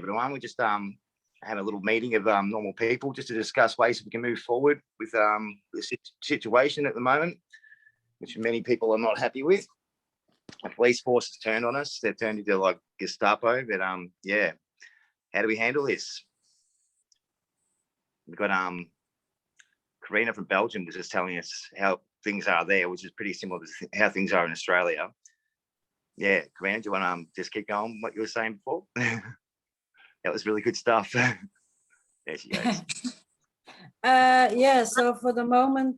everyone. We just had a little meeting of normal people just to discuss ways we can move forward with the situation at the moment, which many people are not happy with. The police force has turned on us. They've turned into like Gestapo. But yeah, how do we handle this? We've got Karina from Belgium was just telling us how things are there, which is pretty similar to how things are in Australia. Yeah, Karina, do you want to just keep going what you were saying before? That was really good stuff. There she goes. Yeah, so for the moment,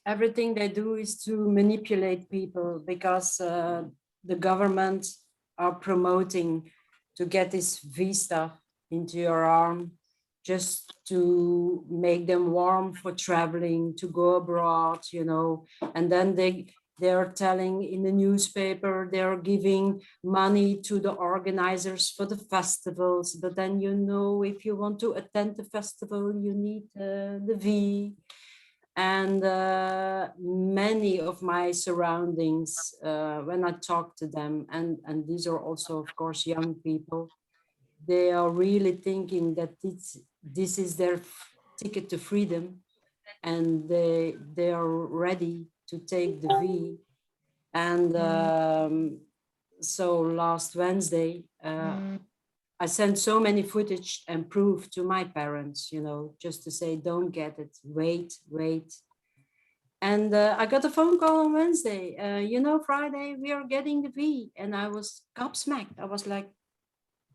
everything they do is to manipulate people because the government are promoting to get this V stuff into your arm just to make them warm for traveling, to go abroad, you know, and then they're telling in the newspaper, they're giving money to the organizers for the festivals. But then, you know, if you want to attend the festival, you need the V. And many of my surroundings, when I talk to them, and these are also, of course, young people, they are really thinking that this is their ticket to freedom, and they are ready to take the V. And so last Wednesday, I sent so many footage and proof to my parents, you know, just to say, don't get it, wait. And I got a phone call on Wednesday, you know, Friday, we are getting the V. And I was gobsmacked. I was like,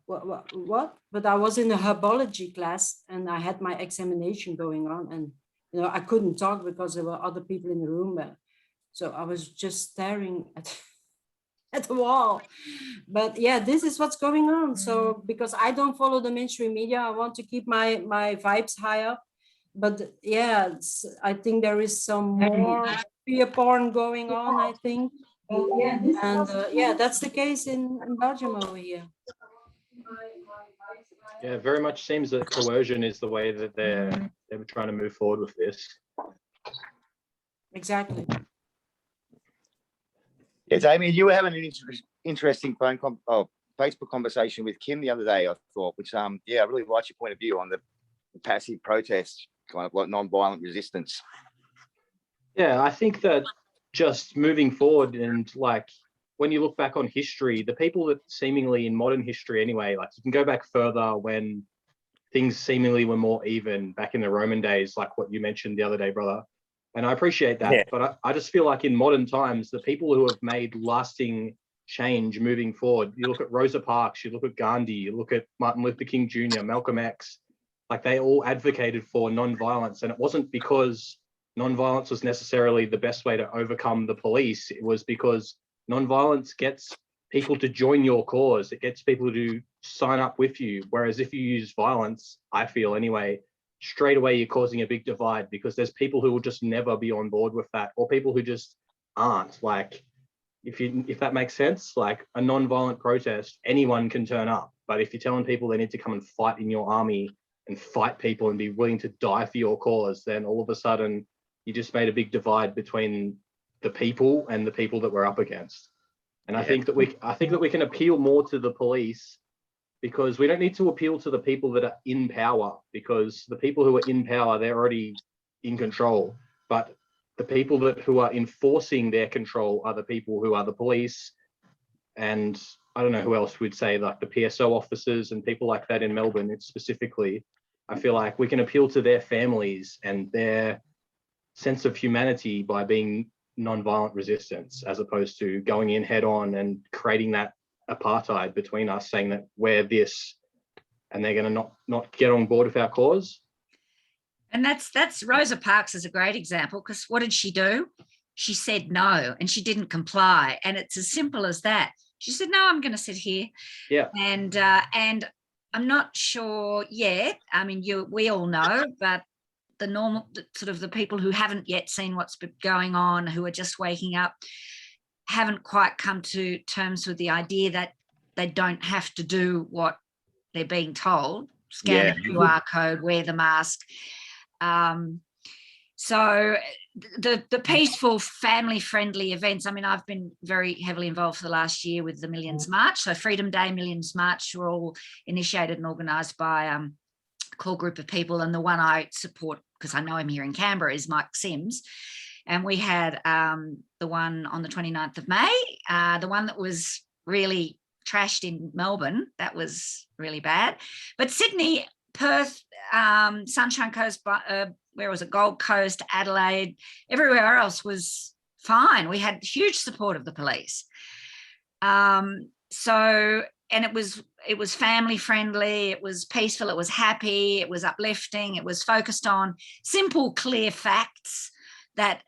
what? But I was in a herbology class and I had my examination going on, and, you know, I couldn't talk because there were other people in the room. So I was just staring at the wall. But yeah, this is what's going on. So because I don't follow the mainstream media, I want to keep my vibes high up. But yeah, I think there is some more fear porn going on, I think. And yeah, that's the case in Belgium over here. Yeah, very much seems that coercion is the way that they're trying to move forward with this. Exactly. Yeah, Damien, you were having an interesting Facebook conversation with Kim the other day, I thought, which yeah, I really liked your point of view on the passive protest, kind of like non-violent resistance. Yeah, I think that just moving forward, and like when you look back on history, the people that seemingly in modern history anyway, like you can go back further when things seemingly were more even back in the Roman days, like what you mentioned the other day, brother. And I appreciate that. Yeah. But I just feel like in modern times, the people who have made lasting change moving forward, you look at Rosa Parks, you look at Gandhi, you look at Martin Luther King Jr., Malcolm X, like they all advocated for non-violence. And it wasn't because non-violence was necessarily the best way to overcome the police. It was because non-violence gets people to join your cause. It gets people to sign up with you. Whereas if you use violence, I feel anyway, straight away you're causing a big divide, because there's people who will just never be on board with that, or people who just aren't. Like, if that makes sense, like a non-violent protest, anyone can turn up. But if you're telling people they need to come and fight in your army and fight people and be willing to die for your cause, then all of a sudden you just made a big divide between the people and the people that we're up against. And yeah. I think that we can appeal more to the police, because we don't need to appeal to the people that are in power, because the people who are in power, they're already in control. But the people who are enforcing their control are the people who are the police. And I don't know who else would say, like the PSO officers and people like that in Melbourne. It's specifically, I feel like we can appeal to their families and their sense of humanity by being non-violent resistance, as opposed to going in head on and creating that apartheid between us, saying that we're this and they're going to not get on board with our cause. And that's Rosa Parks is a great example, because what did she do? She said no, and she didn't comply. And it's as simple as that. She said, no, I'm going to sit here. Yeah. And I'm not sure yet. I mean, we all know, but the normal sort of the people who haven't yet seen what's going on, who are just waking up, haven't quite come to terms with the idea that they don't have to do what they're being told. Scan the QR code, wear the mask. So the peaceful, family-friendly events. I mean, I've been very heavily involved for the last year with the Millions March. So Freedom Day, Millions March were all initiated and organised by a core group of people. And the one I support, because I know him here in Canberra, is Mike Sims. And we had the one on the 29th of May, the one that was really trashed in Melbourne. That was really bad. But Sydney, Perth, Sunshine Coast, where was it? Gold Coast, Adelaide, everywhere else was fine. We had huge support of the police. And it was family friendly, it was peaceful, it was happy, it was uplifting, it was focused on simple, clear facts that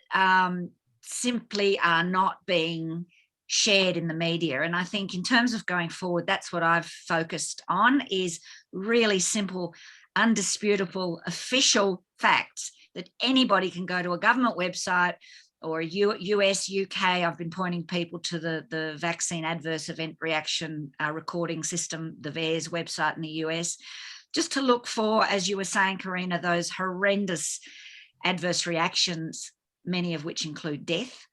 simply are not being shared in the media. And I think in terms of going forward, that's what I've focused on, is really simple, undisputable, official facts that anybody can go to a government website or a US, UK. I've been pointing people to the vaccine adverse event reaction recording system, the VAERS website in the US, just to look for, as you were saying, Karina, those horrendous adverse reactions, many of which include death.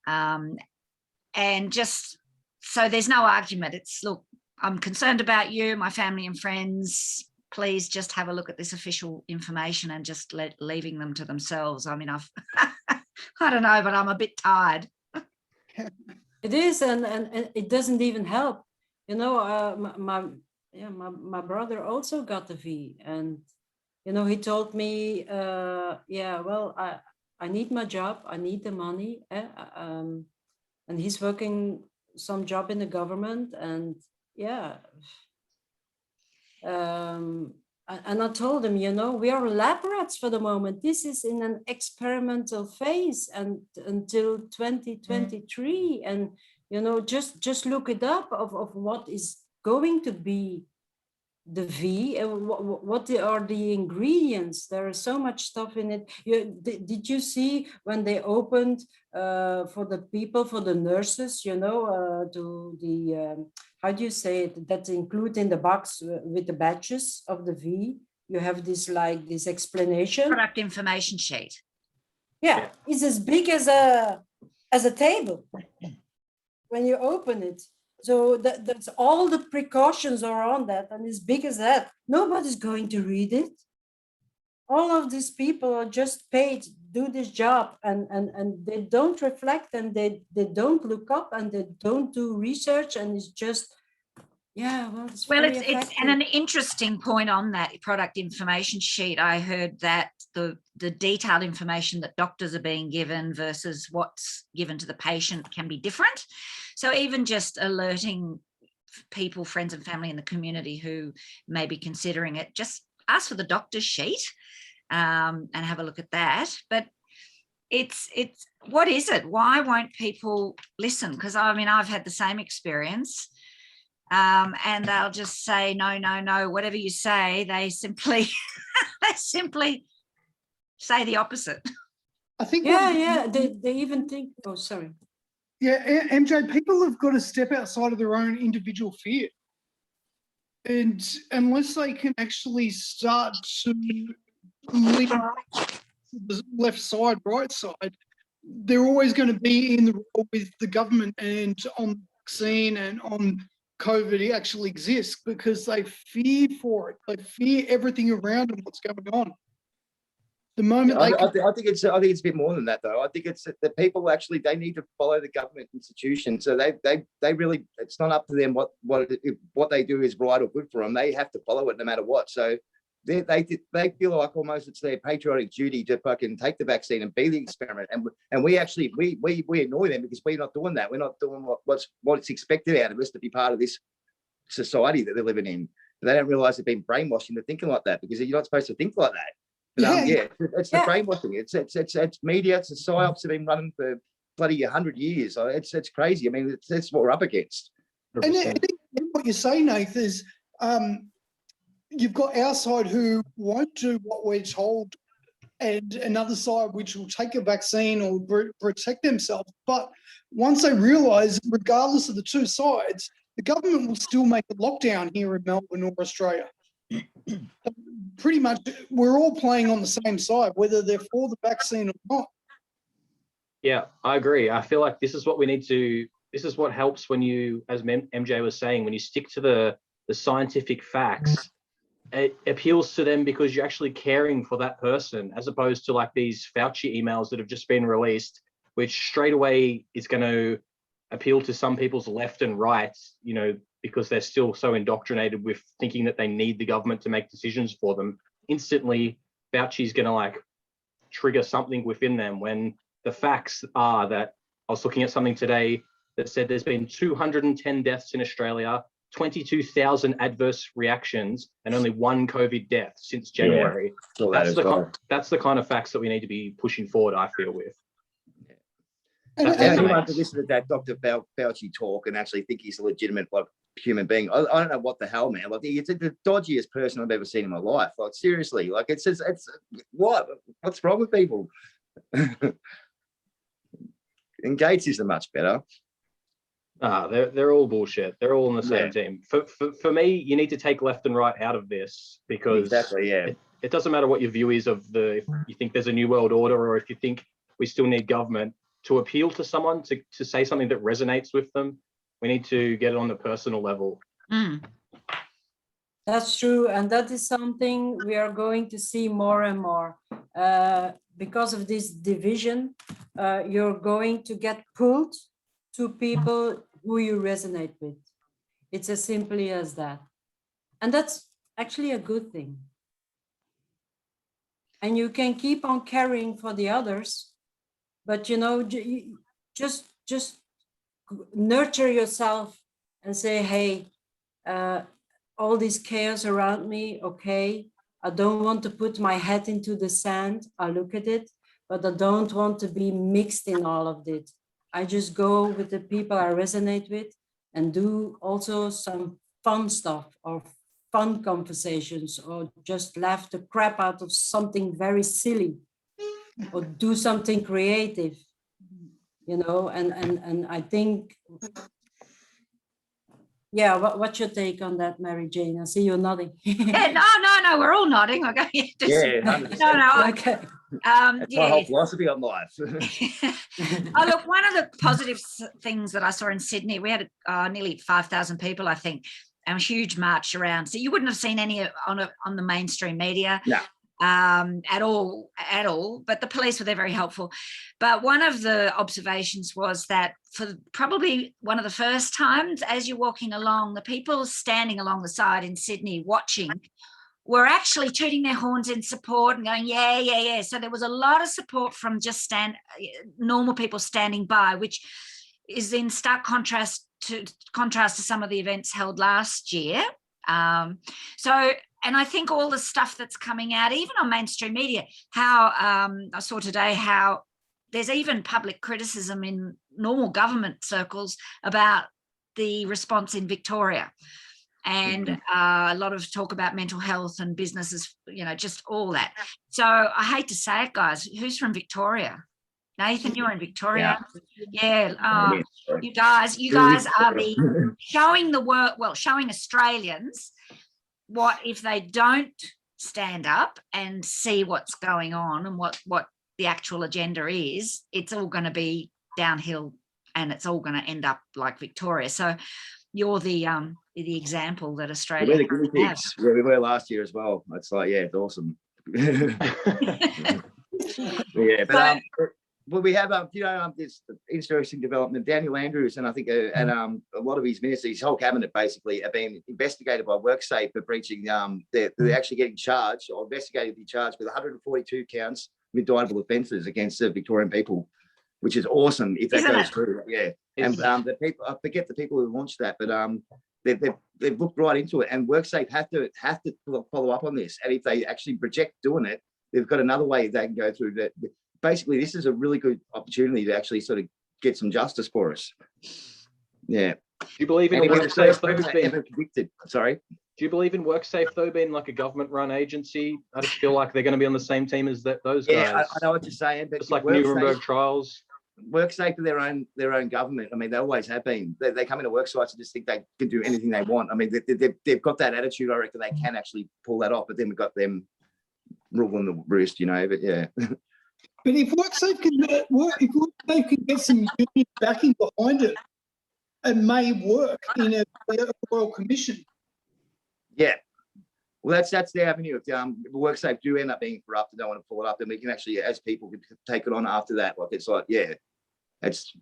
And just so there's no argument. It's, look, I'm concerned about you, my family and friends. Please just have a look at this official information and just leaving them to themselves. I mean, I don't know, but I'm a bit tired. It is, and it doesn't even help. You know, my brother also got the V, and you know, he told me, yeah, well, I need my job, I need the money, and he's working some job in the government, and yeah. And I told him, you know, we are lab rats for the moment. This is in an experimental phase and until 2023. And, you know, just look it up of what is going to be the V and what are the ingredients. There is so much stuff in it. Did you see when they opened for the people, for the nurses, you know, to the how do you say it, that include in the box with the badges of the V, you have this like this explanation. Product information sheet. Yeah, it's as big as a table when you open it. So that's all the precautions are on that, and as big as that. Nobody's going to read it. All of these people are just paid to do this job, and they don't reflect, and they don't look up, and they don't do research, and it's just, yeah, well, it's and an interesting point on that product information sheet. I heard that the detailed information that doctors are being given versus what's given to the patient can be different. So even just alerting people, friends and family in the community who may be considering it, just ask for the doctor's sheet and have a look at that. But it's what is it? Why won't people listen? Because I mean, I've had the same experience. And they'll just say, no, whatever you say, they simply say the opposite. I think. Yeah. They even think, oh, sorry. Yeah, MJ, people have got to step outside of their own individual fear. And unless they can actually start to lead the left side, right side, they're always going to be in the role with the government and on vaccine and on COVID. It actually exists because they fear for it. They fear everything around them, what's going on. The moment I think it's a bit more than that, though. I think it's that people actually, they need to follow the government institution. So they really, it's not up to them what they do is right or good for them. They have to follow it no matter what. So they feel like almost it's their patriotic duty to fucking take the vaccine and be the experiment. And we actually we annoy them because we're not doing that. We're not doing what's expected out of us to be part of this society that they're living in. But they don't realise they've been brainwashed into thinking like that because you're not supposed to think like that. But, it's the brainwashing. It's media. It's the psyops have been running for bloody 100 years. It's crazy. I mean, that's what we're up against. And what you say, Nath, is you've got our side who won't do what we're told, and another side which will take a vaccine or protect themselves. But once they realise, regardless of the two sides, the government will still make a lockdown here in Melbourne or Australia. pretty much we're all playing on the same side, whether they're for the vaccine or not. Yeah, I agree. I feel like this is what we need to, this is what helps when you, as MJ was saying, when you stick to the scientific facts, it appeals to them because you're actually caring for that person, as opposed to like these Fauci emails that have just been released, which straight away is going to appeal to some people's left and right, you know, because they're still so indoctrinated with thinking that they need the government to make decisions for them. Instantly, Fauci's going to like trigger something within them, when the facts are that I was looking at something today that said there's been 210 deaths in Australia, 22,000 adverse reactions, and only 1 COVID death since January. So That's the kind of facts that we need to be pushing forward, I feel, with. And- That's and- Anyone to listen to that Dr. Fauci talk and actually think he's a legitimate human being, I don't know what the hell, man. Like, it's the dodgiest person I've ever seen in my life. Like, seriously, like it's what's wrong with people? Engage isn't much better. They're all bullshit. They're all on the same team. For me, you need to take left and right out of this, because Exactly, yeah. it doesn't matter what your view is of if you think there's a new world order, or if you think we still need government. To appeal to someone, to say something that resonates with them, we need to get it on the personal level. That's true, and that is something we are going to see more and more. Because of this division, you're going to get pulled to people who you resonate with. It's as simply as that. And that's actually a good thing. And you can keep on caring for the others, but you know, just nurture yourself and say, hey, all this chaos around me, okay, I don't want to put my head into the sand. I look at it, but I don't want to be mixed in all of it. I just go with the people I resonate with and do also some fun stuff or fun conversations, or just laugh the crap out of something very silly, or do something creative, you know, and I think, yeah, what's your take on that, Mary Jane? I see you nodding. Yeah, no, we're all nodding. I go, Yeah, 100%. no. Okay. That's my Yeah. whole philosophy on life. Oh, look, one of the positive things that I saw in Sydney, we had nearly 5,000 people, I think, and a huge march around. So you wouldn't have seen any on the mainstream media. No. At all, but the police were there, very helpful. But one of the observations was that for probably one of the first times, as you're walking along, the people standing along the side in Sydney watching were actually tooting their horns in support and going, yeah. So there was a lot of support from just normal people standing by, which is in stark contrast to some of the events held last year. And I think all the stuff that's coming out, even on mainstream media, how I saw today how there's even public criticism in normal government circles about the response in Victoria. And a lot of talk about mental health and businesses, you know, just all that. So I hate to say it, guys, who's from Victoria? Nathan, you're in Victoria. Yeah. You guys are showing Australians what if they don't stand up and see what's going on and what the actual agenda is, it's all going to be downhill and it's all going to end up like Victoria. So you're the example that Australia We're the guinea pigs. Yeah, we were last year as well. It's like, yeah, it's awesome. Yeah, but well, we have this interesting development. Daniel Andrews, and I think and a lot of his ministers, his whole cabinet basically, have been investigated by WorkSafe for breaching. They're actually getting charged or investigated to be charged with 142 counts of indictable offences against the Victorian people, which is awesome if that goes through. Yeah, and the people, I forget the people who launched that, but they've looked right into it, and WorkSafe have to follow up on this. And if they actually reject doing it, they've got another way they can go through that. Basically, this is a really good opportunity to actually sort of get some justice for us. Yeah. Do you believe in WorkSafe though being convicted? Sorry. Do you believe in WorkSafe though being like a government-run agency? I just feel like they're going to be on the same team as those guys. Yeah, I know what you're saying, but it's like Nuremberg trials. WorkSafe are their own government. I mean, they always have been. They come into work sites and just think they can do anything they want. I mean, they've got that attitude. I reckon they can actually pull that off. But then we've got them ruling the roost, you know. But yeah. But if WorkSafe can get some union backing behind it, it may work in a royal commission. Yeah. Well, that's the avenue. If WorkSafe do end up being corrupt and don't want to pull it up, then we can actually, as people, take it on after that. Like it's like, yeah, it's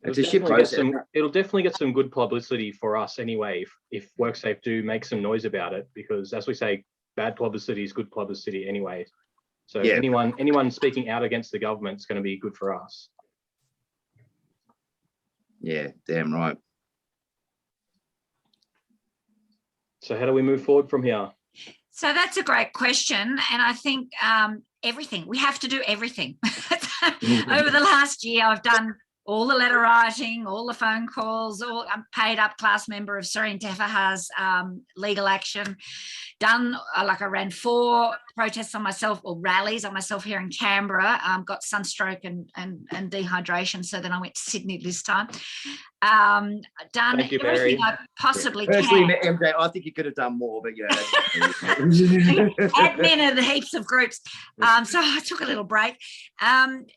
a shit process. It'll definitely get some good publicity for us anyway if WorkSafe do make some noise about it, because as we say, bad publicity is good publicity anyway. So Yeah. anyone speaking out against the government is going to be good for us. Yeah, damn right. So how do we move forward from here? So that's a great question. And I think everything, we have to do everything. Over the last year, I've done all the letter writing, all the phone calls, I'm paid up class member of Serene Tefaha's legal action, done, I ran 4 protests on myself, or rallies on myself here in Canberra, got sunstroke and dehydration, so then I went to Sydney this time. Done Thank you, everything Mary. I possibly Personally, can. MJ, I think you could have done more, but yeah. Admin of the heaps of groups. So I took a little break. And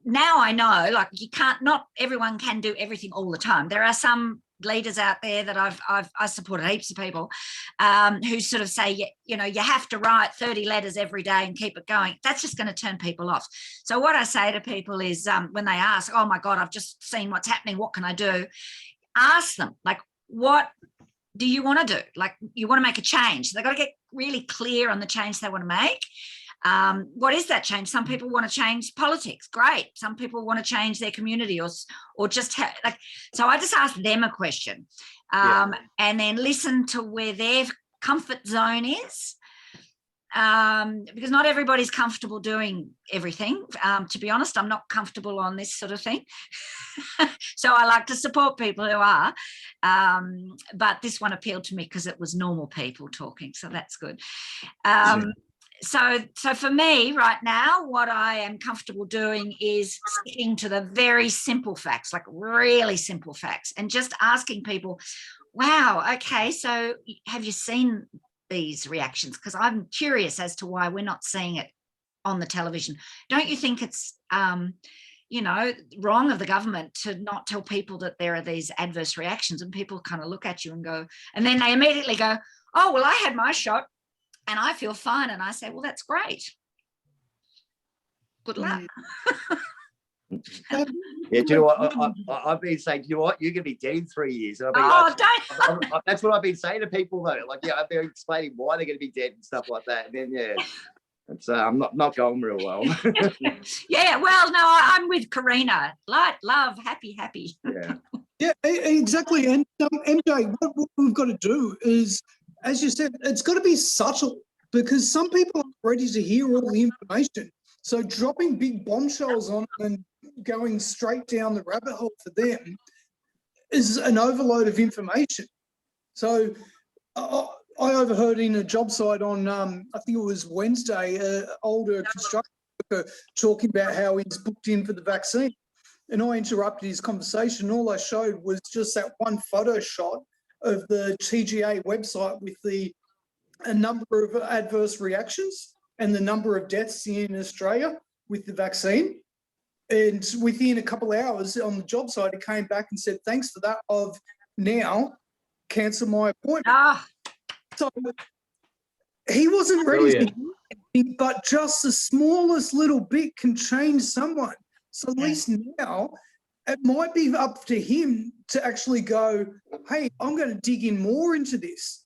now I know, like, you can't, not everyone can do everything all the time. There are some leaders out there that I supported heaps of people who sort of say, you have to write 30 letters every day and keep it going. That's just going to turn people off. So what I say to people is when they ask, oh my God, I've just seen what's happening, what can I do? Ask them, like, what do you want to do? Like, you want to make a change. So they've got to get really clear on the change they want to make. What is that change? Some people want to change politics. Great. Some people want to change their community or just so I just ask them a question and then listen to where their comfort zone is. Because not everybody's comfortable doing everything. To be honest, I'm not comfortable on this sort of thing. So I like to support people who are. But this one appealed to me because it was normal people talking. So that's good. So for me right now, what I am comfortable doing is sticking to the very simple facts, like really simple facts, and just asking people, wow, okay, so have you seen these reactions? Because I'm curious as to why we're not seeing it on the television. Don't you think it's, wrong of the government to not tell people that there are these adverse reactions, and people kind of look at you and go, and then they immediately go, oh, well, I had my shot and I feel fine. And I say, well, that's great. Good luck. Yeah, do you know what? I've been saying, you know what? You're going to be dead in 3 years. And Don't. That's what I've been saying to people, though. Like, yeah, I've been explaining why they're going to be dead and stuff like that. And then, yeah, it's I'm not going real well. Yeah, well, no, I'm with Karina. Light, love, happy. Yeah. Yeah, exactly. And MJ, what we've got to do is, as you said, it's got to be subtle, because some people are ready to hear all the information. So dropping big bombshells on it and going straight down the rabbit hole for them is an overload of information. So I overheard in a job site on, I think it was Wednesday, an older construction worker talking about how he's booked in for the vaccine. And I interrupted his conversation. All I showed was just that one photo shot of the TGA website with a number of adverse reactions and the number of deaths in Australia with the vaccine. And within a couple of hours on the job site, it came back and said, thanks for that, I've now cancelled my appointment. So he wasn't ready to hear anything, but just the smallest little bit can change someone. So at least now it might be up to him to actually go, hey, I'm going to dig in more into this.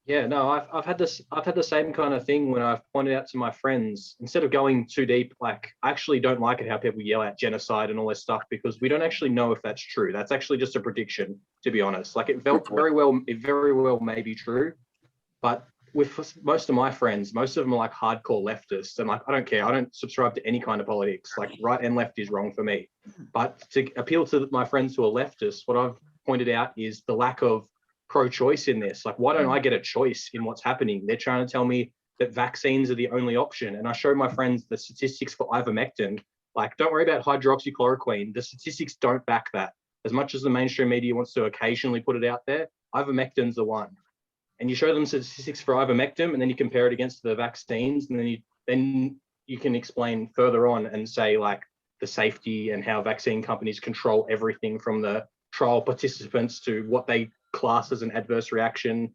Yeah, no, I've had the same kind of thing when I've pointed out to my friends, instead of going too deep, like, I actually don't like it how people yell out genocide and all this stuff, because we don't actually know if that's true. That's actually just a prediction, to be honest. Like, it very well may be true, but with most of my friends, most of them are like hardcore leftists, and like, I don't care. I don't subscribe to any kind of politics. Like, right and left is wrong for me. But to appeal to my friends who are leftists, what I've pointed out is the lack of pro-choice in this. Like, why don't I get a choice in what's happening? They're trying to tell me that vaccines are the only option. And I show my friends the statistics for ivermectin. Like, don't worry about hydroxychloroquine. The statistics don't back that. As much as the mainstream media wants to occasionally put it out there, ivermectin's the one. And you show them statistics for ivermectin, and then you compare it against the vaccines, and then you can explain further on and say like the safety and how vaccine companies control everything from the trial participants to what they class as an adverse reaction,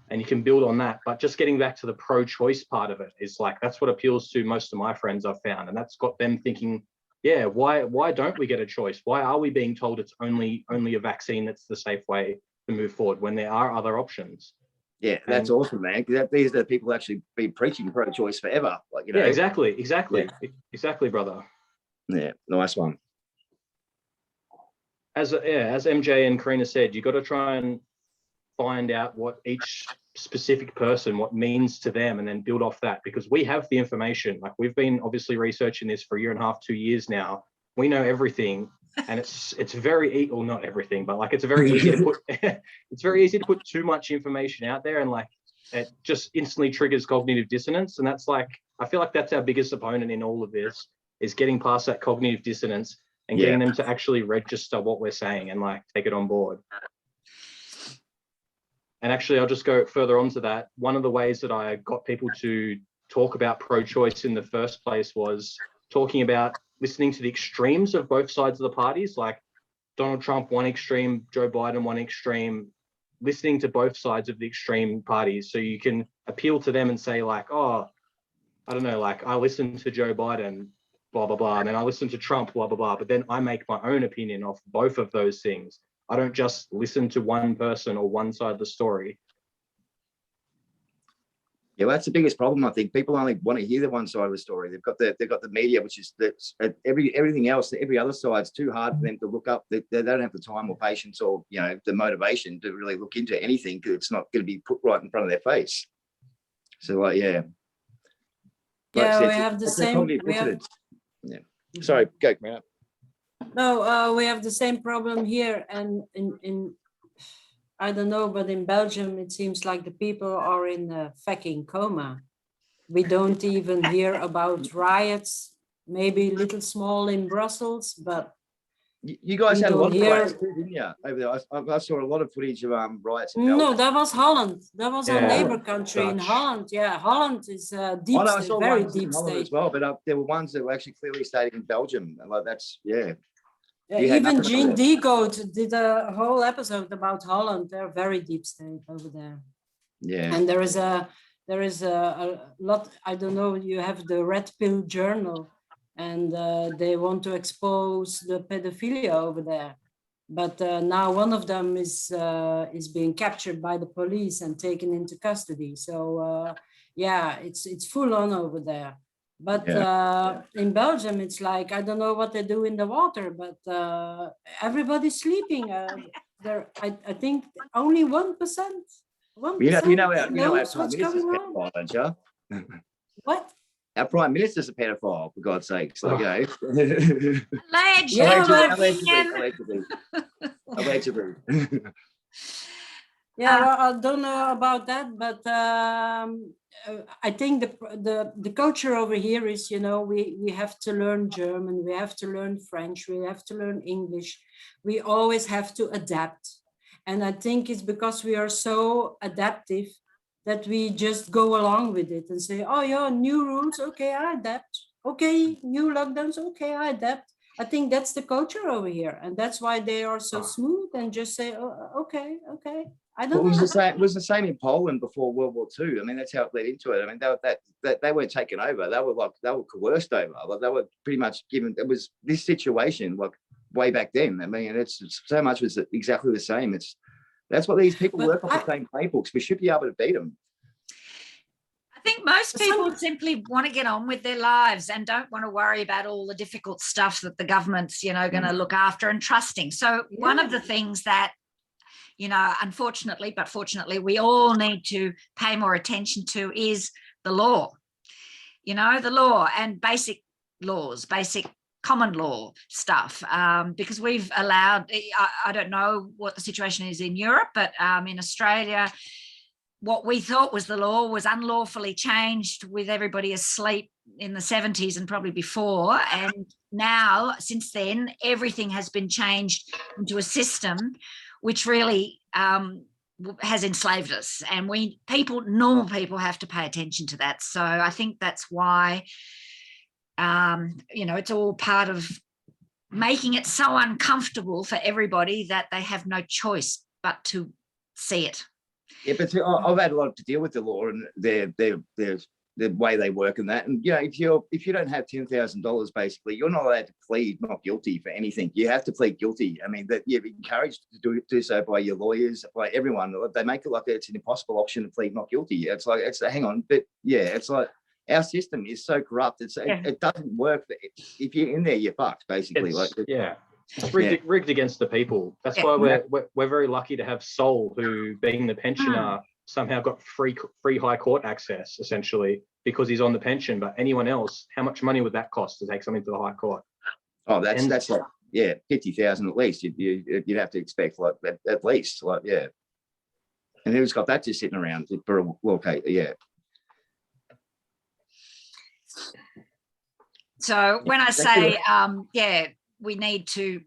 and you can build on that. But just getting back to the pro-choice part of it is like, that's what appeals to most of my friends I've found, and that's got them thinking, yeah, why don't we get a choice? Why are we being told it's only a vaccine that's the safe way to move forward when there are other options? Yeah, that's awesome, man. Because these are the people who actually been preaching pro-choice forever. Like, you know. Yeah, exactly, brother. Yeah, nice one. As MJ and Karina said, you got to try and find out what each specific person, what means to them, and then build off that, because we have the information. Like, we've been obviously researching this for 1.5 to 2 years now. We know everything, and it's very, well, not everything, but like, it's very easy to put it's very easy to put too much information out there, and like, it just instantly triggers cognitive dissonance. And that's like, I feel like that's our biggest opponent in all of this, is getting past that cognitive dissonance and getting them to actually register what we're saying and like take it on board. And actually, I'll just go further on to that. One of the ways that I got people to talk about pro-choice in the first place was talking about listening to the extremes of both sides of the parties, like Donald Trump, one extreme, Joe Biden, one extreme, listening to both sides of the extreme parties. So you can appeal to them and say like, oh, I don't know, like, I listen to Joe Biden, blah, blah, blah, and then I listen to Trump, blah, blah, blah. But then I make my own opinion of both of those things. I don't just listen to one person or one side of the story. Yeah, well, that's the biggest problem. I think people only want to hear the one side of the story. They've got the media, which is everything else. Every other side's too hard for them to look up. They don't have the time or patience or, you know, the motivation to really look into anything, because it's not going to be put right in front of their face. So, like, yeah. Like Yeah, said, we have the it's a same. cognitive dissonance. Yeah. Sorry, go, man. No, we have the same problem here, and in I don't know, but in Belgium it seems like the people are in a fucking coma. We don't even hear about riots. Maybe a little small in Brussels, but You guys we had a lot don't of hear. riots too, didn't you? Over there, I saw a lot of footage of riots. In No, Belgium. that was Holland. That was our Yeah, neighbor country in Dutch. Holland. Yeah, Holland is deep I know, I state, saw very ones in deep Holland state. as well, but there were ones that were actually clearly stated in Belgium. And like, that's, yeah. Yeah, You had even nothing Jean on Degoat did a whole episode about Holland. They're very deep state over there. Yeah. And there is a lot. I don't know. You have the Red Pill Journal, and they want to expose the pedophilia over there. But now one of them is being captured by the police and taken into custody. So yeah, it's full on over there. But in Belgium, it's like, I don't know what they do in the water, but everybody's sleeping. I think only 1%. 1% You know our knows Prime what's Minister's going a on. pedophile, don't you? What? Our Prime Minister's a pedophile, for God's sakes. Like, you know. Alleged, Yeah, my but- opinion. Allegedly. Yeah, well, I don't know about that, but I think the culture over here is, you know, we have to learn German, we have to learn French, we have to learn English. We always have to adapt. And I think it's because we are so adaptive that we just go along with it and say, oh yeah, new rules, okay, I adapt. Okay, new lockdowns, okay, I adapt. I think that's the culture over here. And that's why they are so smooth and just say, oh, okay. I don't Well, know. it was the same in Poland before World War II. I mean, that's how it led into it. I mean, they weren't taken over. They were coerced over. Like, they were pretty much given. It was this situation like way back then. I mean, it's so much was exactly the same. That's what these people work off the same playbooks. We should be able to beat them. I think most people simply want to get on with their lives and don't want to worry about all the difficult stuff that the government's, you know, going to look after and trusting. So one of the things that, you know, unfortunately, but fortunately, we all need to pay more attention to is the law, you know, the law and basic laws, basic common law stuff, because we've allowed, I don't know what the situation is in Europe, but in Australia, what we thought was the law was unlawfully changed with everybody asleep in the 70s and probably before. And now, since then, everything has been changed into a system which really has enslaved us. And normal people have to pay attention to that. So I think that's why, it's all part of making it so uncomfortable for everybody that they have no choice but to see it. Yeah, but I've had a lot to deal with the law and the way they work and that. And if you don't have $10,000, basically, you're not allowed to plead not guilty for anything. You have to plead guilty. I mean, that you're encouraged to do so by your lawyers, by everyone. They make it like it's an impossible option to plead not guilty. It's like, hang on, but yeah, it's like our system is so corrupt. It doesn't work. If you're in there, you're fucked, basically. It's rigged against the people. That's why we're very lucky to have Sol, who, being the pensioner, somehow got free high court access, essentially, because he's on the pension. But anyone else, how much money would that cost to take something to the high court? Oh, that's like 50,000 at least. You'd have to expect at least And who's got that just sitting around for a law case? Yeah. So when I say, we need to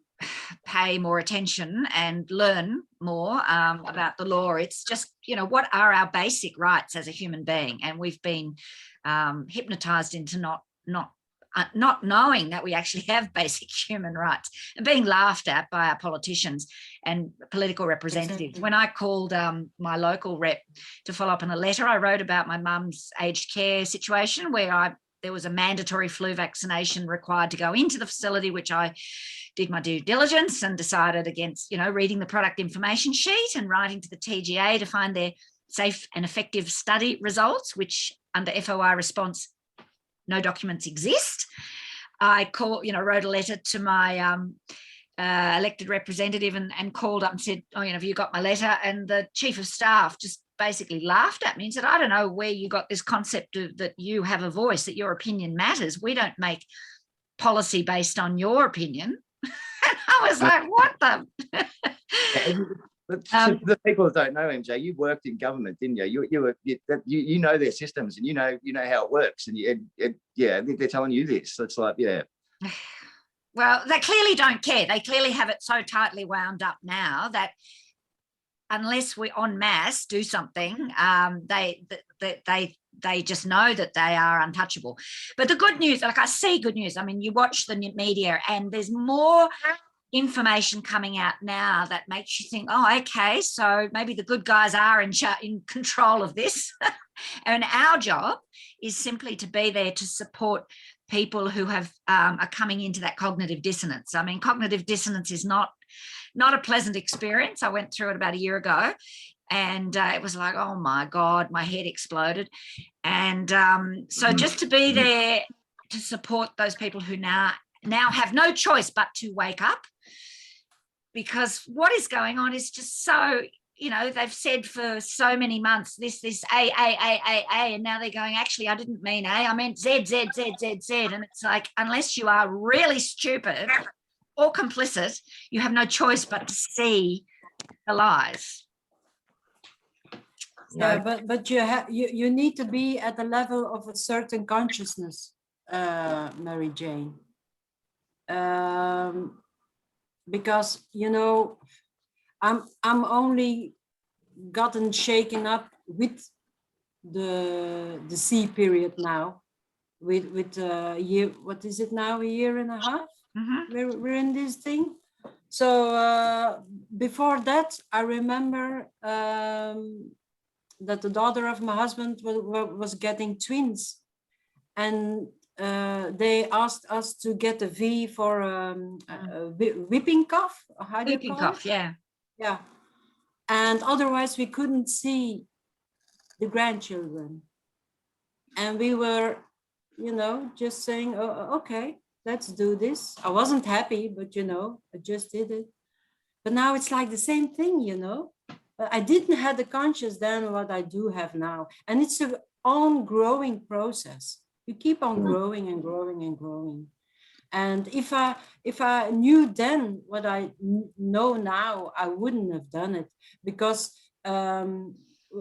pay more attention and learn more about the law, it's just, what are our basic rights as a human being? And we've been hypnotized into not knowing that we actually have basic human rights and being laughed at by our politicians and political representatives. Exactly. When I called my local rep to follow up on a letter I wrote about my mum's aged care situation, where there was a mandatory flu vaccination required to go into the facility, which I did my due diligence and decided against, reading the product information sheet and writing to the TGA to find their safe and effective study results, which under FOI response, no documents exist. I wrote a letter to my elected representative and called up and said, have you got my letter? And the chief of staff just basically laughed at me and said, I don't know where you got this concept of that you have a voice, that your opinion matters. We don't make policy based on your opinion. And I was like, what the? The people that don't know, MJ, you worked in government, didn't you? You know their systems, and you know how it works, and I think they're telling you this. So it's like, Well, they clearly don't care. They clearly have it so tightly wound up now that unless we en masse do something, they just know that they are untouchable. But the good news, I see good news. I mean, you watch the media and there's more information coming out now that makes you think, oh, okay, so maybe the good guys are in control of this. And our job is simply to be there to support people who are coming into that cognitive dissonance. I mean, cognitive dissonance is not a pleasant experience. I went through it about a year ago, and it was like, oh my God, my head exploded. And so just to be there to support those people who now have no choice but to wake up, because what is going on is just so, they've said for so many months, this A, and now they're going, actually, I didn't mean A, I meant Z. And it's like, unless you are really stupid or complicit, you have no choice but to see the lies. Yeah, but you need to be at the level of a certain consciousness, Mary Jane. Because I'm only gotten shaken up with the C period now, with a year. What is it now? A year and a half. Mm-hmm. We're in this thing. So before that, I remember that the daughter of my husband was getting twins, and they asked us to get a V for whipping cough. How do you call cough, it? Yeah. And otherwise we couldn't see the grandchildren. And we were, just saying, oh, okay, let's do this. I wasn't happy, but I just did it. But now it's like the same thing, I didn't have the conscious then what I do have now. And it's an ongoing process. You keep on growing and growing and growing. And if I knew then what I know now, I wouldn't have done it, because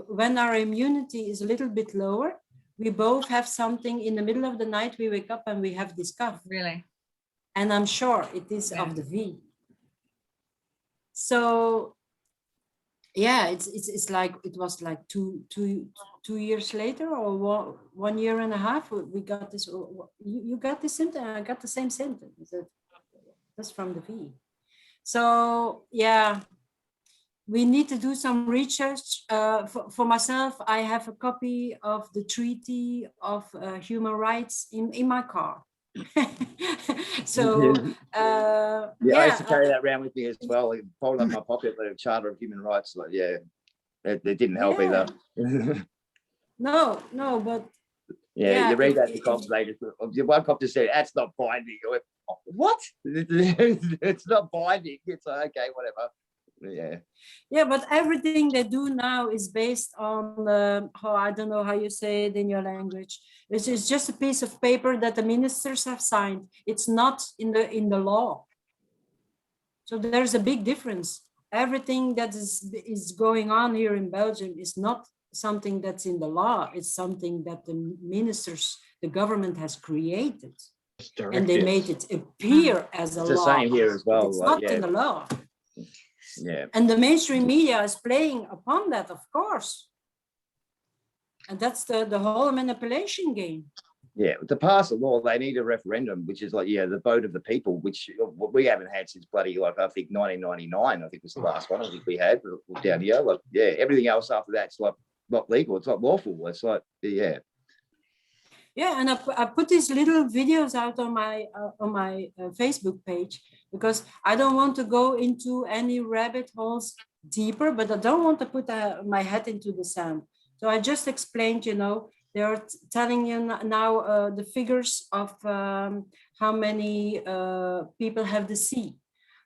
when our immunity is a little bit lower, we both have something in the middle of the night, we wake up and we have this cough. Really? And I'm sure it is Yeah. of the V. So yeah, it's like, it was like two years later, or 1 year and a half, we got this, you got this symptom, I got the same symptom. That's from the V. So yeah, we need to do some research. For myself, I have a copy of the Treaty of Human Rights in my car. So Yeah, I used to carry that around with me as well. It folded up my pocket, the Charter of Human Rights. Like, yeah, it didn't help yeah. either. No, but Yeah, you read if- that to if- cops, they just, one cop just said, that's not binding. I went, "Oh, what? It's not binding. It's like, okay, whatever. Yeah. Yeah, but everything they do now is based on, I don't know how you say it in your language. It's just a piece of paper that the ministers have signed. It's not in the law. So there's a big difference. Everything that is going on here in Belgium is not something that's in the law. It's something that the ministers, the government has created. And they made it appear as a It's law. the same here as but well. It's Like, not yeah, in the law. yeah. And the mainstream media is playing upon that, of course. And that's the whole manipulation game. Yeah, to pass a law, they need a referendum, which is like, yeah, the vote of the people, which we haven't had since bloody, like, I think 1999, I think was the last one I think we had down here. Like, yeah, everything else after that's like not legal. It's not lawful. It's like, yeah. Yeah, and I put these little videos out on my Facebook page, because I don't want to go into any rabbit holes deeper, but I don't want to put my head into the sand. So I just explained, they are telling you now the figures of how many people have the C.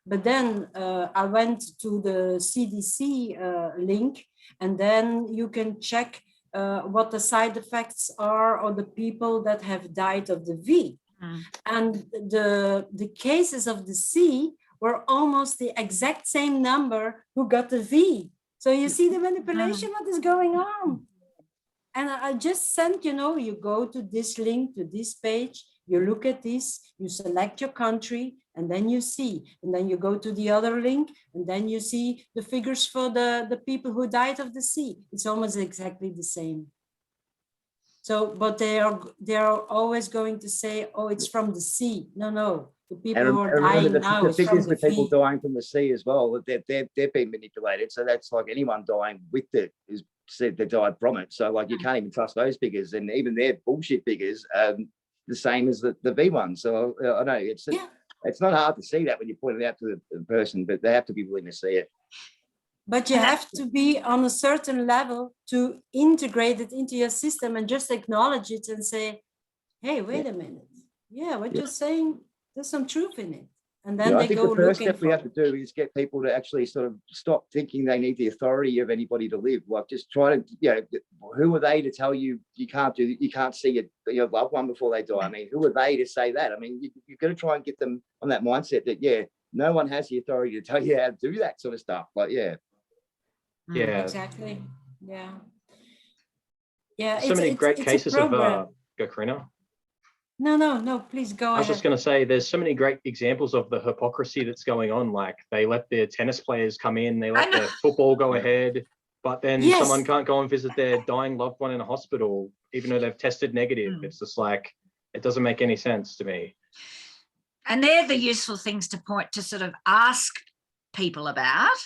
But then I went to the CDC link, and then you can check what the side effects are of the people that have died of the V. Mm. And the cases of the C were almost the exact same number who got the V. So you see the manipulation, what is going on. And I just sent, you go to this link, to this page, you look at this, you select your country, and then you see. And then you go to the other link, and then you see the figures for the people who died of the sea. It's almost exactly the same. So, but they are always going to say, oh, it's from the sea. No. The people who are dying now the is from figures the with people sea. dying from the sea as well, they've been manipulated. So that's like anyone dying with it is said they died from it. So like you can't even trust those figures, and even their bullshit figures, the same as the V one. So I know it's not hard to see that when you point it out to the person, but they have to be willing to see it. But you have to be on a certain level to integrate it into your system and just acknowledge it and say, hey, wait a minute. Yeah, what you're saying, there's some truth in it. And then I they think go the first looking step we have to do is get people to actually sort of stop thinking they need the authority of anybody to live. Like, just try to, who are they to tell you you can't see your loved one before they die? I mean, who are they to say that? I mean, you've got to try and get them on that mindset that, no one has the authority to tell you how to do that sort of stuff. Like, Yeah. Exactly. Yeah. Yeah. So many great cases of go, Karina. No, please go ahead. I was just going to say, there's so many great examples of the hypocrisy that's going on. Like, they let their tennis players come in, they let their football go ahead, but then someone can't go and visit their dying loved one in a hospital, even though they've tested negative. It's just like, it doesn't make any sense to me. And they're the useful things to sort of ask people about,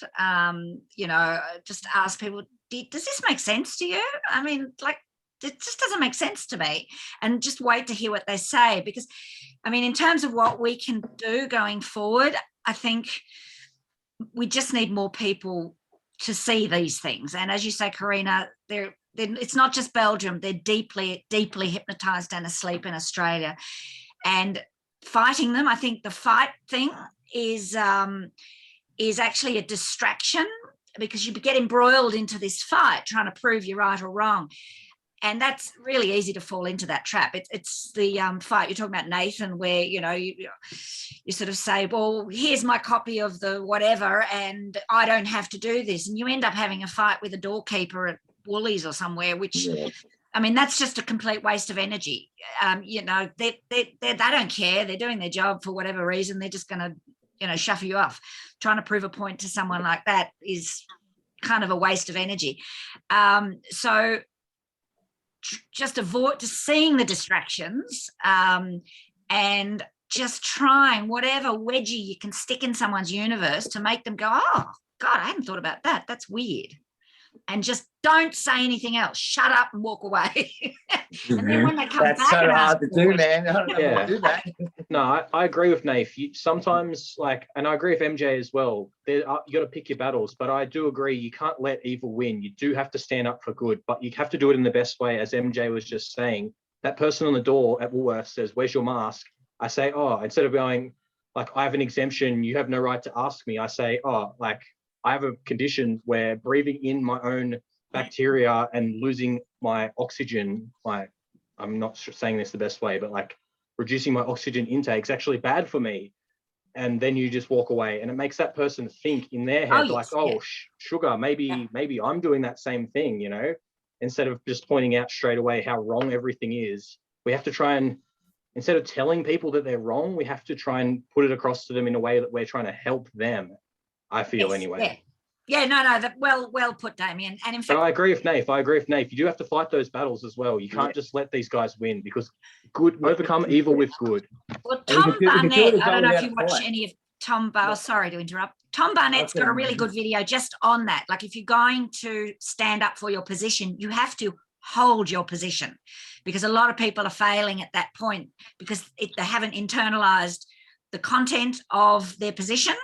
just ask people, does this make sense to you? I mean, like, it just doesn't make sense to me, and just wait to hear what they say. Because, I mean, in terms of what we can do going forward, I think we just need more people to see these things. And as you say, Karina, it's not just Belgium, they're deeply, deeply hypnotized and asleep in Australia. And fighting them, I think the fight thing is actually a distraction, because you get embroiled into this fight trying to prove you're right or wrong. And that's really easy to fall into that trap. It's the fight you're talking about, Nathan, where, you sort of say, well, here's my copy of the whatever, and I don't have to do this. And you end up having a fight with a doorkeeper Woolies or somewhere, which Yeah. I mean, that's just a complete waste of energy. You know, they don't care. They're doing their job for whatever reason. They're just going to, you know, shuffle you off. Trying to prove a point to someone like that is kind of a waste of energy. So just seeing the distractions and just trying whatever wedgie you can stick in someone's universe to make them go, oh, God, I hadn't thought about that. That's weird. And just don't say anything else. Shut up and walk away. And then when they come That's back, so and ask hard to for do, it, man. I don't know how to do that. No, I agree with Nath. Sometimes, like, and I agree with MJ as well. You got to pick your battles, but I do agree you can't let evil win. You do have to stand up for good, but you have to do it in the best way. As MJ was just saying, that person on the door at Woolworths says, "Where's your mask?" I say, "Oh," instead of going like, "I have an exemption. You have no right to ask me." I say, "Oh, like, I have a condition where breathing in my own bacteria and losing my oxygen, like, I'm not saying this the best way, but like reducing my oxygen intake is actually bad for me." And then you just walk away, and it makes that person think in their head, like, yes, "Oh, yeah. sugar, maybe I'm doing that same thing," you know, instead of just pointing out straight away how wrong everything is. We have to try and, instead of telling people that they're wrong, we have to try and put it across to them in a way that we're trying to help them. I feel Yes, anyway. Yeah, no, that well put, Damien. And in But fact, I agree with Nath. You do have to fight those battles as well. You can't just let these guys win, because good overcome evil with good. well, And you Tom can do it Barnett, as I well don't know if without you a watch fight. any of Tom Bar. Yeah. Sorry to interrupt. Tom Barnett's got a really good video just on that. Like, if you're going to stand up for your position, you have to hold your position, because a lot of people are failing at that point because they haven't internalized the content of their position,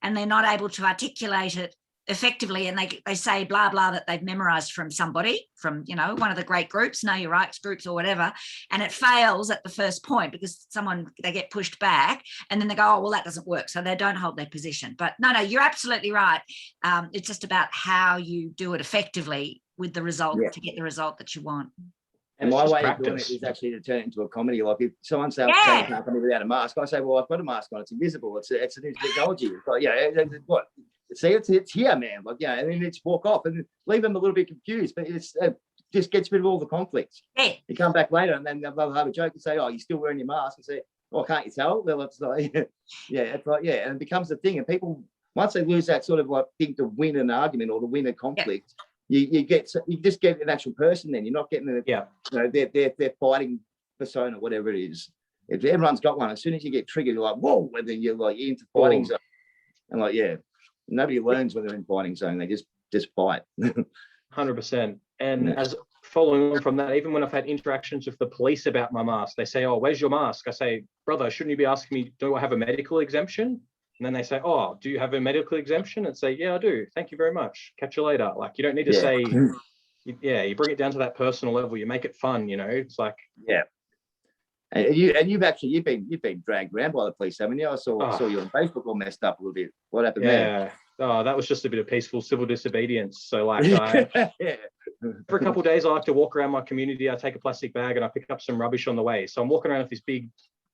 and they're not able to articulate it effectively, and they say blah blah that they've memorized from somebody, from, you know, one of the great groups, Know Your Rights groups or whatever, and it fails at the first point because they get pushed back, and then they go, oh well, that doesn't work, so they don't hold their position. But no, you're absolutely right. It's just about how you do it effectively with the result, to get the result that you want. And my way of doing it is actually to turn it into a comedy. Like, if someone says you can't come in without a mask, I say, well, I've got a mask on. It's invisible. It's a new technology. It's like, what? See, it's here, man. Like, and then it's walk off and leave them a little bit confused. But it's just gets rid of all the conflicts. Yeah. You come back later and then they'll have a joke and say, "Oh, you're still wearing your mask?" And say, "Oh, can't you tell?" Well, it's like, it's like, and it becomes a thing. And people, once they lose that sort of like thing to win an argument or to win a conflict, you just get an actual person. Then you're not getting their fighting persona, whatever it is. If everyone's got one, as soon as you get triggered, you're like, whoa, and then you're like into fighting zone. And like, nobody learns when they're in fighting zone. They just fight. 100%. And as following on from that, even when I've had interactions with the police about my mask, they say, "Oh, where's your mask?" I say, "Brother, shouldn't you be asking me, do I have a medical exemption?" And then they say, "Oh, do you have a medical exemption?" And say, "Yeah, I do. Thank you very much. Catch you later." Like, you don't need to say, you bring it down to that personal level. You make it fun, you know. It's like, And you've been dragged around by the police, haven't you? I saw you on Facebook all messed up a little bit. What happened there? Oh, that was just a bit of peaceful civil disobedience. So like, for a couple of days, I like to walk around my community. I take a plastic bag and I pick up some rubbish on the way. So I'm walking around with this big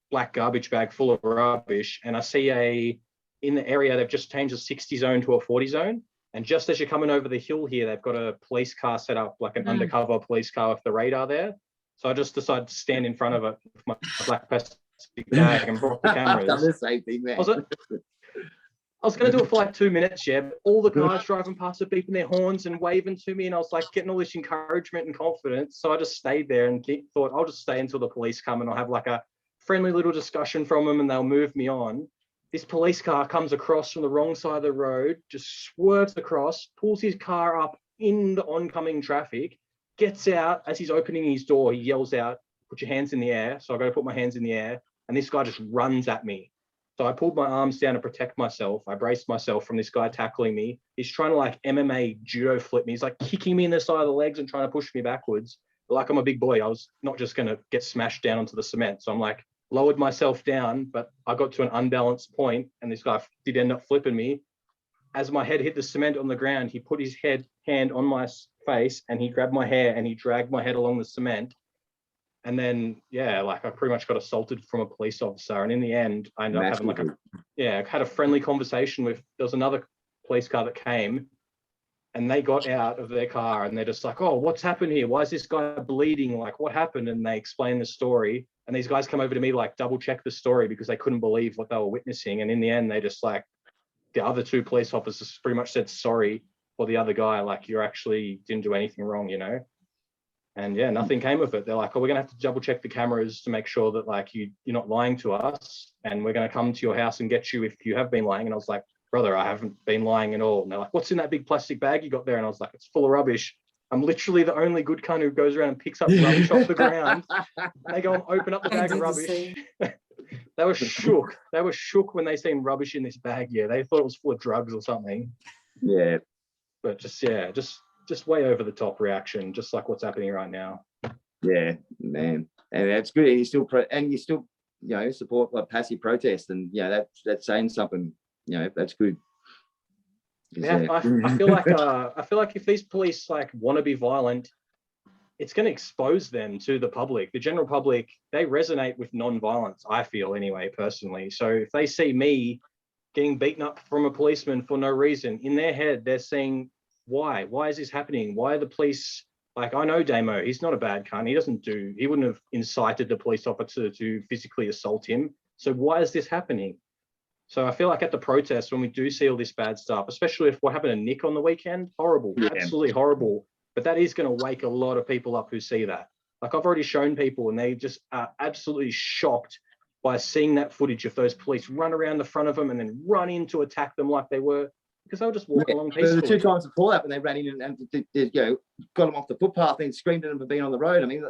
black garbage bag full of rubbish, and I see in the area, they've just changed the 60 zone to a 40 zone. And just as you're coming over the hill here, they've got a police car set up, like an undercover police car with the radar there. So I just decided to stand in front of it with my black plastic bag and brought the cameras. Done the same thing, man. I was going to do it for like 2 minutes, but all the cars driving past are beeping their horns and waving to me, and I was like getting all this encouragement and confidence. So I just stayed there and thought, I'll just stay until the police come and I'll have like a friendly little discussion from them and they'll move me on. This police car comes across from the wrong side of the road, just swerves across, pulls his car up in the oncoming traffic, gets out. As he's opening his door, he yells out, "Put your hands in the air." So I go to put my hands in the air, and this guy just runs at me. So I pulled my arms down to protect myself. I braced myself from this guy tackling me. He's trying to like MMA judo flip me. He's like kicking me in the side of the legs and trying to push me backwards. But like, I'm a big boy, I was not just going to get smashed down onto the cement. So I'm like, lowered myself down, but I got to an unbalanced point, and this guy did end up flipping me. As my head hit the cement on the ground, he put his hand on my face and he grabbed my hair and he dragged my head along the cement. And then, like, I pretty much got assaulted from a police officer. And in the end, I ended up having I had a friendly conversation with, there was another police car that came, And they got out of their car and they're just like, oh, what's happened here? Why is this guy bleeding? Like, what happened? And they explain the story. And these guys come over to me, like, double check the story because they couldn't believe what they were witnessing. And in the end, they just like, the other two police officers pretty much said sorry for the other guy. Like, you actually didn't do anything wrong, you know? And yeah, nothing came of it. They're like, oh, we're going to have to double check the cameras to make sure that like you're not lying to us. And we're going to come to your house and get you if you have been lying. And I was like, brother, I haven't been lying at all. And they're like, what's in that big plastic bag you got there? And I was like, it's full of rubbish. I'm literally the only good cunt who goes around and picks up rubbish off the ground. They go and open up the I bag of do the rubbish. same. They were shook. They were shook when they seen rubbish in this bag. Yeah, they thought it was full of drugs or something. Yeah. But just way over the top reaction, just like what's happening right now. Yeah, man. And that's good. And you still, you know, support like passive protest, and you know, that's saying something, you know, that's good. Yeah, I feel like if these police like want to be violent, it's going to expose them to the public. The general public, they resonate with non-violence, I feel anyway, personally. So if they see me getting beaten up from a policeman for no reason, in their head, they're saying, why? Why is this happening? Why are the police, like, I know Damo, he's not a bad cunt. He wouldn't have incited the police officer to physically assault him. So why is this happening? So I feel like at the protest, when we do see all this bad stuff, especially if what happened to Nick on the weekend, horrible, absolutely horrible. But that is going to wake a lot of people up who see that. Like, I've already shown people and they just are absolutely shocked by seeing that footage of those police run around the front of them and then run in to attack them like they were, because they were just walking along peacefully. The two times before that, when they ran in and you know, got them off the footpath and screamed at them for being on the road. I mean,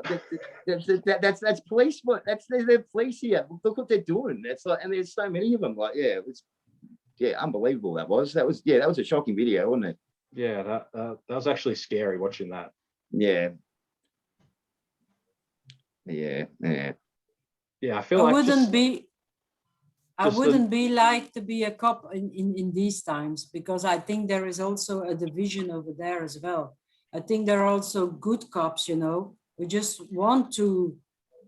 that's police. They're police here. Look what they're doing. That's like, and there's so many of them. Like, yeah, it was, unbelievable. That was a shocking video, wasn't it? Yeah, that was actually scary watching that. Yeah. I feel like I wouldn't be like to be a cop in these times, because I think there is also a division over there as well. I think there are also good cops, you know, who just want to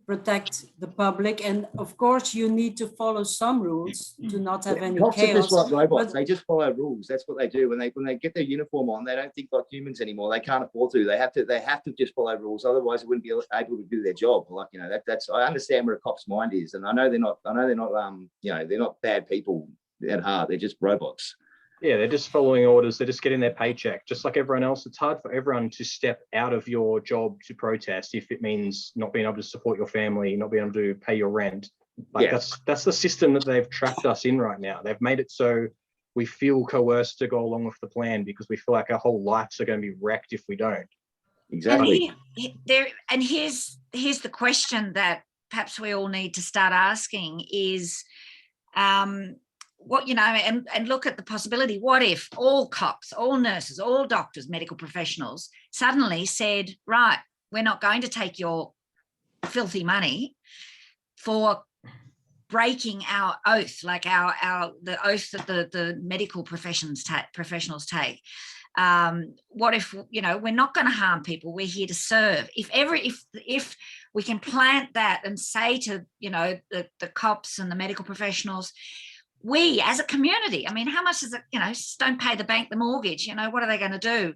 protect the public. And of course, you need to follow some rules to not have any Cops chaos. are just like robots. But They just follow rules. That's what they do. When they get their uniform on, they don't think like humans anymore. They can't afford to. They have to just follow rules. Otherwise, they wouldn't be able to do their job. Like, you know, that's I understand where a cop's mind is, and I know they're not you know, they're not bad people at heart. They're just robots. Yeah, they're just following orders. They're just getting their paycheck, just like everyone else. It's hard for everyone to step out of your job to protest if it means not being able to support your family, not being able to pay your rent. Like, that's the system that they've trapped us in right now. They've made it so we feel coerced to go along with the plan because we feel like our whole lives are going to be wrecked if we don't. Exactly. And here's the question that perhaps we all need to start asking is, what, you know, and look at the possibility. What if all cops, all nurses, all doctors, medical professionals suddenly said, right, we're not going to take your filthy money for breaking our oath, like the oath that the medical professionals take. What if, you know, we're not going to harm people, we're here to serve. If we can plant that and say to, you know, the cops and the medical professionals, we as a community, I mean, how much is it, you know, just don't pay the bank the mortgage, you know, what are they going to do?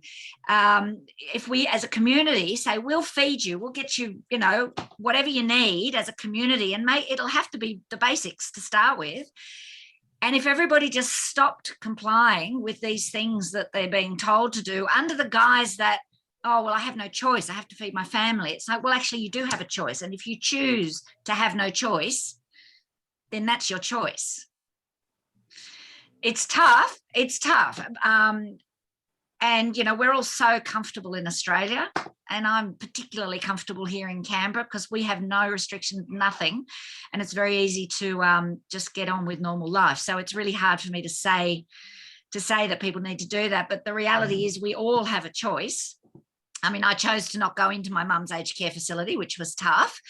If we as a community say, we'll feed you, we'll get you, you know, whatever you need as a community, and it'll have to be the basics to start with. And if everybody just stopped complying with these things that they're being told to do under the guise that, oh, well, I have no choice, I have to feed my family. It's like, well, actually, you do have a choice. And if you choose to have no choice, then that's your choice. It's tough. And, you know, we're all so comfortable in Australia, and I'm particularly comfortable here in Canberra because we have no restrictions, nothing. And it's very easy to just get on with normal life. So it's really hard for me to say that people need to do that. But the reality is we all have a choice. I mean, I chose to not go into my mum's aged care facility, which was tough.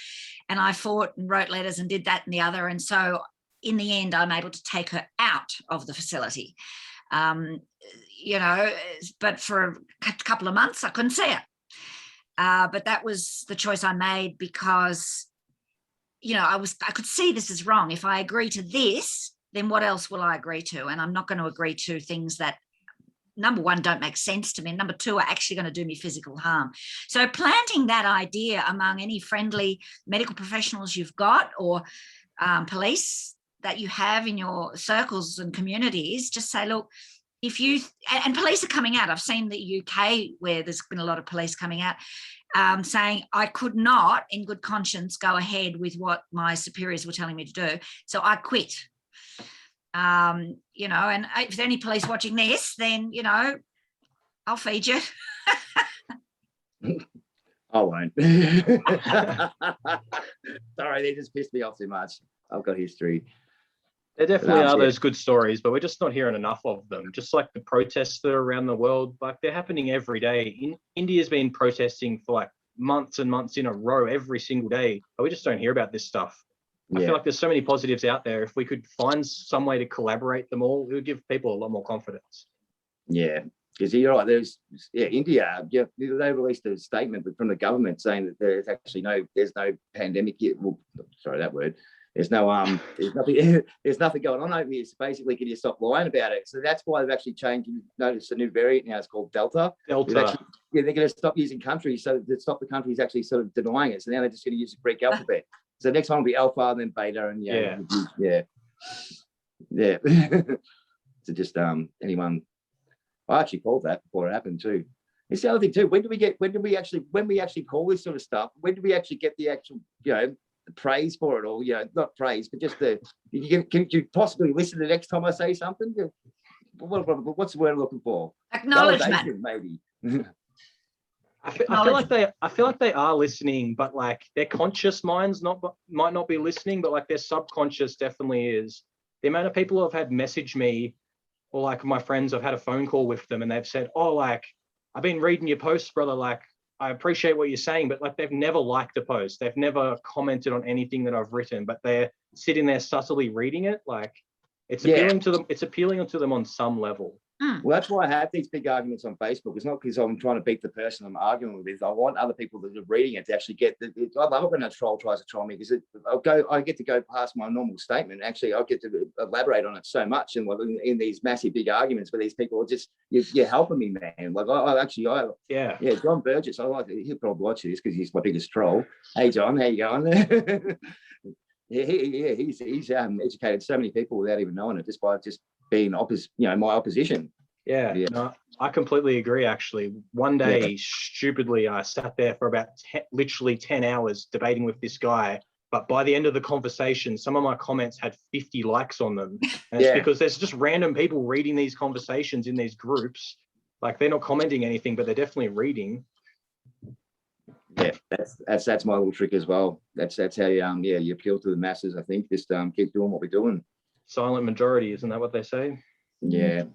And I fought and wrote letters and did that and the other. And so in the end, I'm able to take her out of the facility. You know, but for a couple of months, I couldn't see her. But that was the choice I made because, you know, I could see this is wrong. If I agree to this, then what else will I agree to? And I'm not going to agree to things that number one, don't make sense to me. Number two, are actually going to do me physical harm. So planting that idea among any friendly medical professionals you've got, or police that you have in your circles and communities, just say, look, if you, and police are coming out. I've seen the UK where there's been a lot of police coming out saying, I could not in good conscience go ahead with what my superiors were telling me to do. So I quit. And if there are any police watching this, then, I'll feed you. I won't. Sorry, they just pissed me off too much. I've got history. There definitely are those good stories, but we're just not hearing enough of them. Just like the protests that are around the world, like they're happening every day. India's been protesting for like months and months in a row, every single day, but we just don't hear about this stuff. I feel like there's so many positives out there. If we could find some way to collaborate them all, it would give people a lot more confidence. Yeah, because you're right. There's India. Yeah, they released a statement from the government saying that there's actually there's no pandemic yet. Well, sorry, that word. There's there's nothing going on over here. So basically, can you stop lying about it? So that's why they've actually changed. You notice a new variant now. It's called Delta. They're going to stop using countries, so to stop the countries actually sort of denying it. So now they're just going to use the Greek alphabet. So next one will be Alpha, and then Beta, and So just anyone. I actually called that before it happened too. It's the other thing too. When we actually call this sort of stuff? When do we actually get the actual praise for it, or not praise, but just can you possibly listen the next time I say something? What's the word I'm looking for? Acknowledgement, maybe. I feel like they are listening, but like their conscious minds might not be listening, but like their subconscious definitely is. The amount of people who have had message me, or like my friends, I've had a phone call with them and they've said, oh, like I've been reading your posts, brother, like I appreciate what you're saying, but like they've never liked a post. They've never commented on anything that I've written, but they're sitting there subtly reading it. Like it's appealing to them. It's appealing to them on some level. Well, that's why I have these big arguments on Facebook. It's not because I'm trying to beat the person I'm arguing with. I want other people that are reading it to actually get I love it when a troll tries to troll me, because I get to go past my normal statement. Actually, I get to elaborate on it so much, and in these massive big arguments where these people are just you're helping me, man. Like John Burgess. I like it. He'll probably watch this because he's my biggest troll. Hey, John, how you going? He's educated so many people without even knowing it, just by being my opposition. No, I completely agree. Actually, one day stupidly I sat there for about literally 10 hours debating with this guy, but by the end of the conversation some of my comments had 50 likes on them, and it's because there's just random people reading these conversations in these groups. Like they're not commenting anything, but they're definitely reading. That's my little trick as well. That's how you appeal to the masses. I think just keep doing what we're doing. Silent majority, isn't that what they say? Yeah.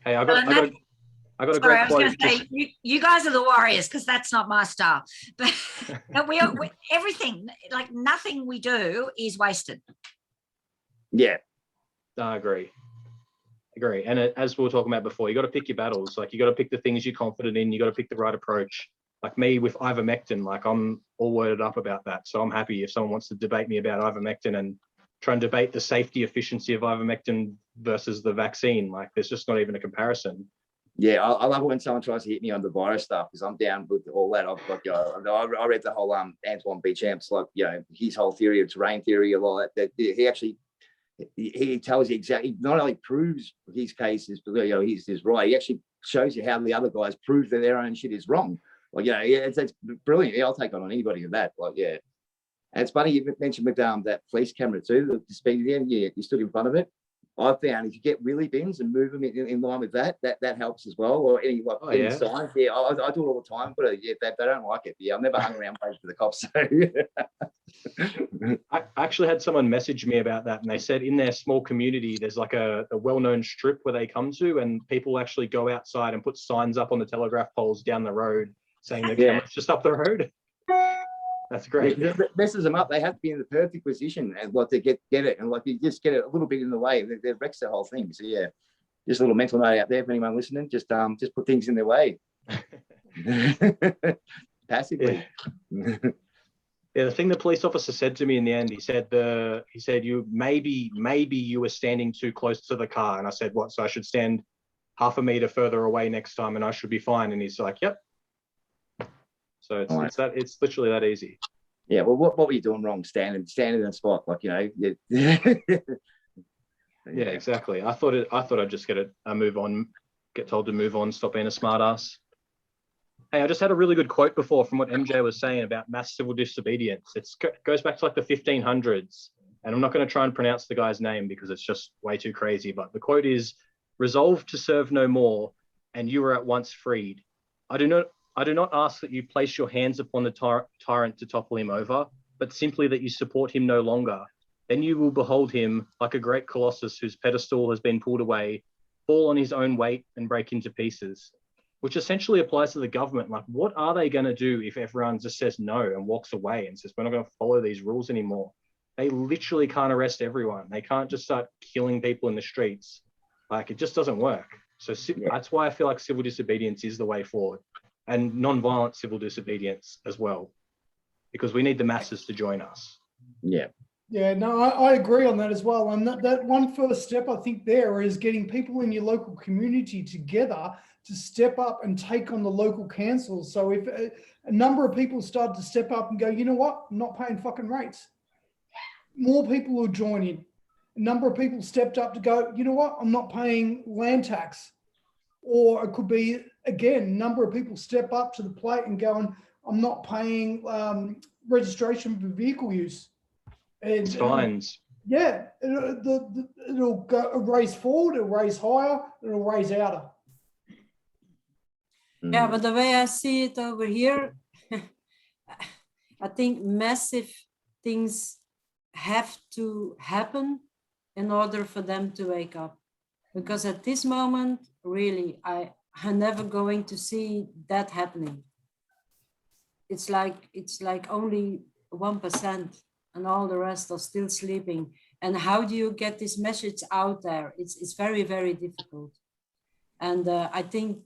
Hey, I got a great quote. I was going to say, you guys are the warriors, because that's not my style. But we everything, like nothing we do is wasted. Yeah. I agree. And as we were talking about before, you got to pick your battles. Like you got to pick the things you're confident in. You got to pick the right approach. Like me with ivermectin, like I'm all worded up about that. So I'm happy if someone wants to debate me about ivermectin and try and debate the safety efficiency of ivermectin versus the vaccine. Like there's just not even a comparison. Yeah, I love when someone tries to hit me on the virus stuff, because I'm down with all that. I read the whole Antoine Béchamp's his whole theory of terrain theory, a lot that he actually he tells you exactly, not only proves his case is he's right, he actually shows you how the other guys prove that their own shit is wrong. Like it's brilliant. I'll take on anybody with that. And it's funny you mentioned with that police camera too, the speed again. Yeah, you stood in front of it. I found if you get wheelie bins and move them in line with that helps as well. Or any signs. Yeah, I do it all the time. But they don't like it. Yeah, I've never hung around waiting for the cops. So. I actually had someone message me about that, and they said in their small community, there's like a well-known strip where they come to, and people actually go outside and put signs up on the telegraph poles down the road saying the camera's just up the road. That's great. It messes them up. They have to be in the perfect position and to get it, and you just get it a little bit in the way. That wrecks the whole thing. So just a little mental note out there for anyone listening. Just put things in their way passively. The thing the police officer said to me in the end, he said you maybe you were standing too close to the car, and I said what? So I should stand half a meter further away next time and I should be fine. And he's like, yep. So it's literally that easy. Yeah. Well, what were you doing wrong? Standing in a spot, like, you know. Yeah, exactly. I thought I'd just get a move on, get told to move on, stop being a smart ass. Hey, I just had a really good quote before from what MJ was saying about mass civil disobedience. It goes back to like the 1500s, and I'm not going to try and pronounce the guy's name because it's just way too crazy. But the quote is, "Resolve to serve no more, and you are at once freed. I do not ask that you place your hands upon the tyrant to topple him over, but simply that you support him no longer. Then you will behold him like a great colossus whose pedestal has been pulled away, fall on his own weight and break into pieces," which essentially applies to the government. Like, what are they going to do if everyone just says no and walks away and says, we're not going to follow these rules anymore? They literally can't arrest everyone. They can't just start killing people in the streets. Like, it just doesn't work. So that's why I feel like civil disobedience is the way forward, and non-violent civil disobedience as well, because we need the masses to join us. Yeah. Yeah, no, I agree on that as well. And that one first step, I think, there is getting people in your local community together to step up and take on the local councils. So if a number of people start to step up and go, you know what, I'm not paying fucking rates, more people will join in. A number of people stepped up to go, you know what, I'm not paying land tax. Or it could be, again, a number of people step up to the plate and going, I'm not paying registration for vehicle use. And Fines. Yeah, it'll go raise forward, it'll raise higher, it'll raise outer. Yeah, but the way I see it over here, I think massive things have to happen in order for them to wake up. Because at this moment, really, I'm never going to see that happening. It's like only 1%. And all the rest are still sleeping. And how do you get this message out there? It's very, very difficult. And I think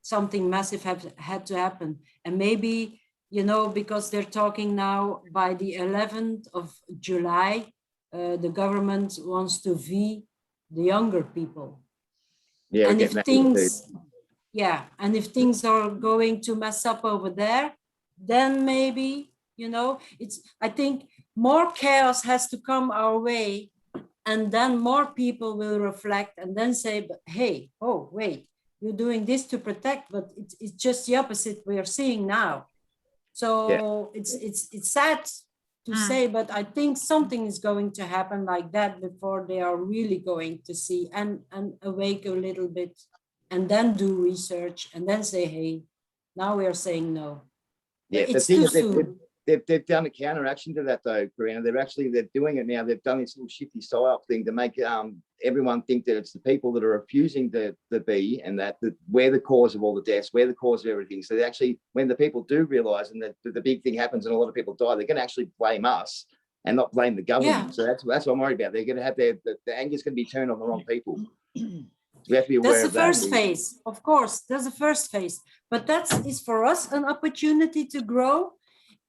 something massive had to happen. And maybe, you know, because they're talking now by the 11th of July, the government wants to V the younger people. Yeah. And if things are going to mess up over there, then maybe, you know, I think more chaos has to come our way, and then more people will reflect and then say, but hey, oh, wait, you're doing this to protect, but it's just the opposite we are seeing now. So it's sad to say, but I think something is going to happen like that before they are really going to see and awake a little bit, and then do research and then say, hey, now we are saying no. Yeah, it's too soon. They've done a counteraction to that though, Karina. They're doing it now. They've done this little shifty psyop thing to make everyone think that it's the people that are refusing the B, and that we're the cause of all the deaths, we're the cause of everything. So they actually, when the people do realize and that the big thing happens and a lot of people die, they're going to actually blame us and not blame the government. Yeah. So that's what I'm worried about. They're going to have the anger's going to be turned on the wrong people. So we have to be aware that's of the first phase, of course. That's the first phase, but that is for us an opportunity to grow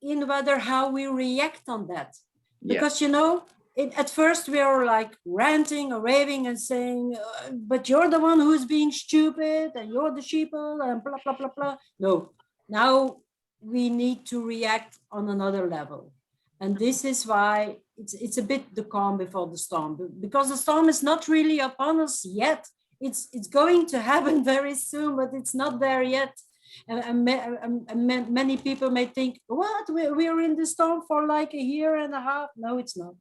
in how we react on that. Because, you know, at first we are like ranting or raving and saying, but you're the one who's being stupid and you're the sheeple and blah, blah, blah, blah. No, now we need to react on another level. And this is why it's a bit the calm before the storm, because the storm is not really upon us yet. It's going to happen very soon, but it's not there yet. And many people may think, what, we're in the storm for like a year and a half. No, it's not.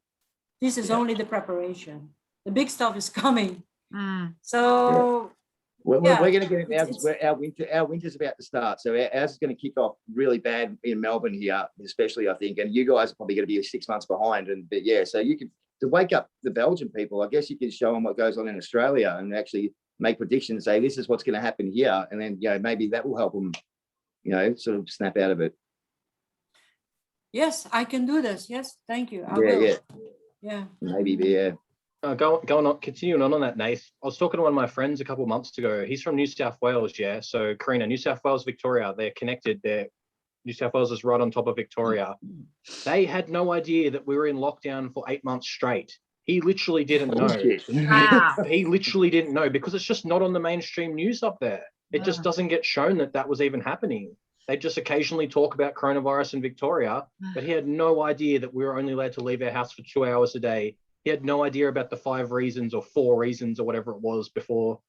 This is only the preparation. The big stuff is coming. So we're going to get it now because our winter's about to start. So ours is going to kick off really bad in Melbourne here, especially, I think. And you guys are probably going to be 6 months behind. But yeah, so you can, to wake up the Belgian people, I guess you can show them what goes on in Australia and actually make predictions, say this is what's going to happen here, and then, you know, maybe that will help them, you know, sort of snap out of it. Yes, I can do this. Yes, thank you. I will. Yeah. Maybe, yeah. Going on, continuing on that, Nath. I was talking to one of my friends a couple of months ago. He's from New South Wales, yeah. So Karina, New South Wales, Victoria, they're connected. New South Wales is right on top of Victoria. They had no idea that we were in lockdown for 8 months straight. He literally didn't know. Bullshit. Wow. He literally didn't know because it's just not on the mainstream news up there. It just doesn't get shown that that was even happening. They just occasionally talk about coronavirus in Victoria, but he had no idea that we were only allowed to leave our house for 2 hours a day. He had no idea about the 5 reasons or 4 reasons or whatever it was before.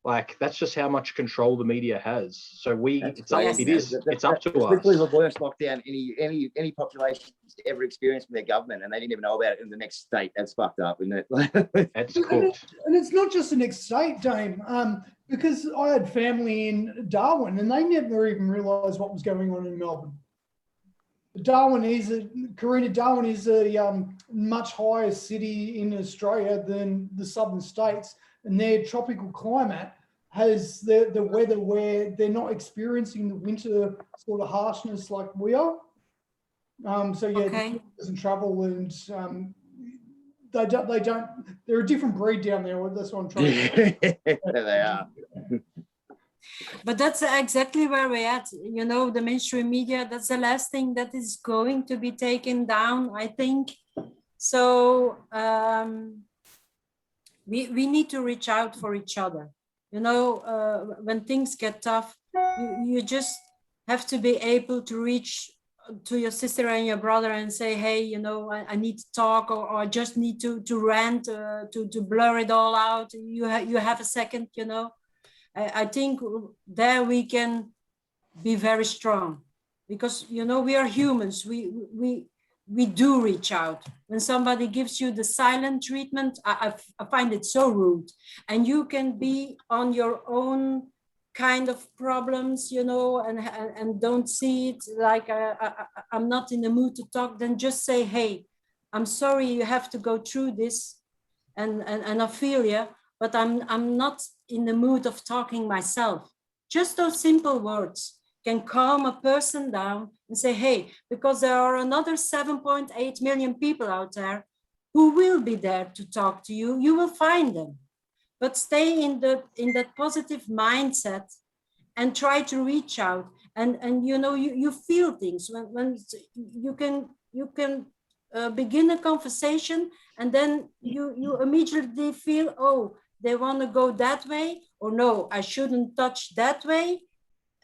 Like, that's just how much control the media has. So it's up to us. Literally the worst lockdown any population ever experienced with their government, and they didn't even know about it in the next state. That's fucked up, isn't it? It's cooked. And it's not just the next state, Dame, because I had family in Darwin and they never even realised what was going on in Melbourne. Darwin is a much higher city in Australia than the southern states, and their tropical climate has the weather where they're not experiencing the winter sort of harshness like we are. So yeah, Okay. doesn't travel, and they don't. They're a different breed down there. That's what I'm trying to say. They are. But that's exactly where we're at. You know, the mainstream media, that's the last thing that is going to be taken down, I think. So we need to reach out for each other. You know, when things get tough, you just have to be able to reach to your sister and your brother and say, hey, you know, I need to talk, or I just need to rant, to blur it all out. You have a second, you know. I think there we can be very strong, because, you know, we are humans. We do reach out. When somebody gives you the silent treatment, I find it so rude. And you can be on your own kind of problems, you know, and don't see it like I'm not in the mood to talk. Then just say, hey, I'm sorry you have to go through this, and I feel you, but I'm not in the mood of talking myself. Just those simple words can calm a person down and say, hey, because there are another 7.8 million people out there who will be there to talk to you. You will find them, but stay in that positive mindset and try to reach out. And you know, you feel things when you can begin a conversation, and then you immediately feel, oh, they want to go that way, or no, I shouldn't touch that way.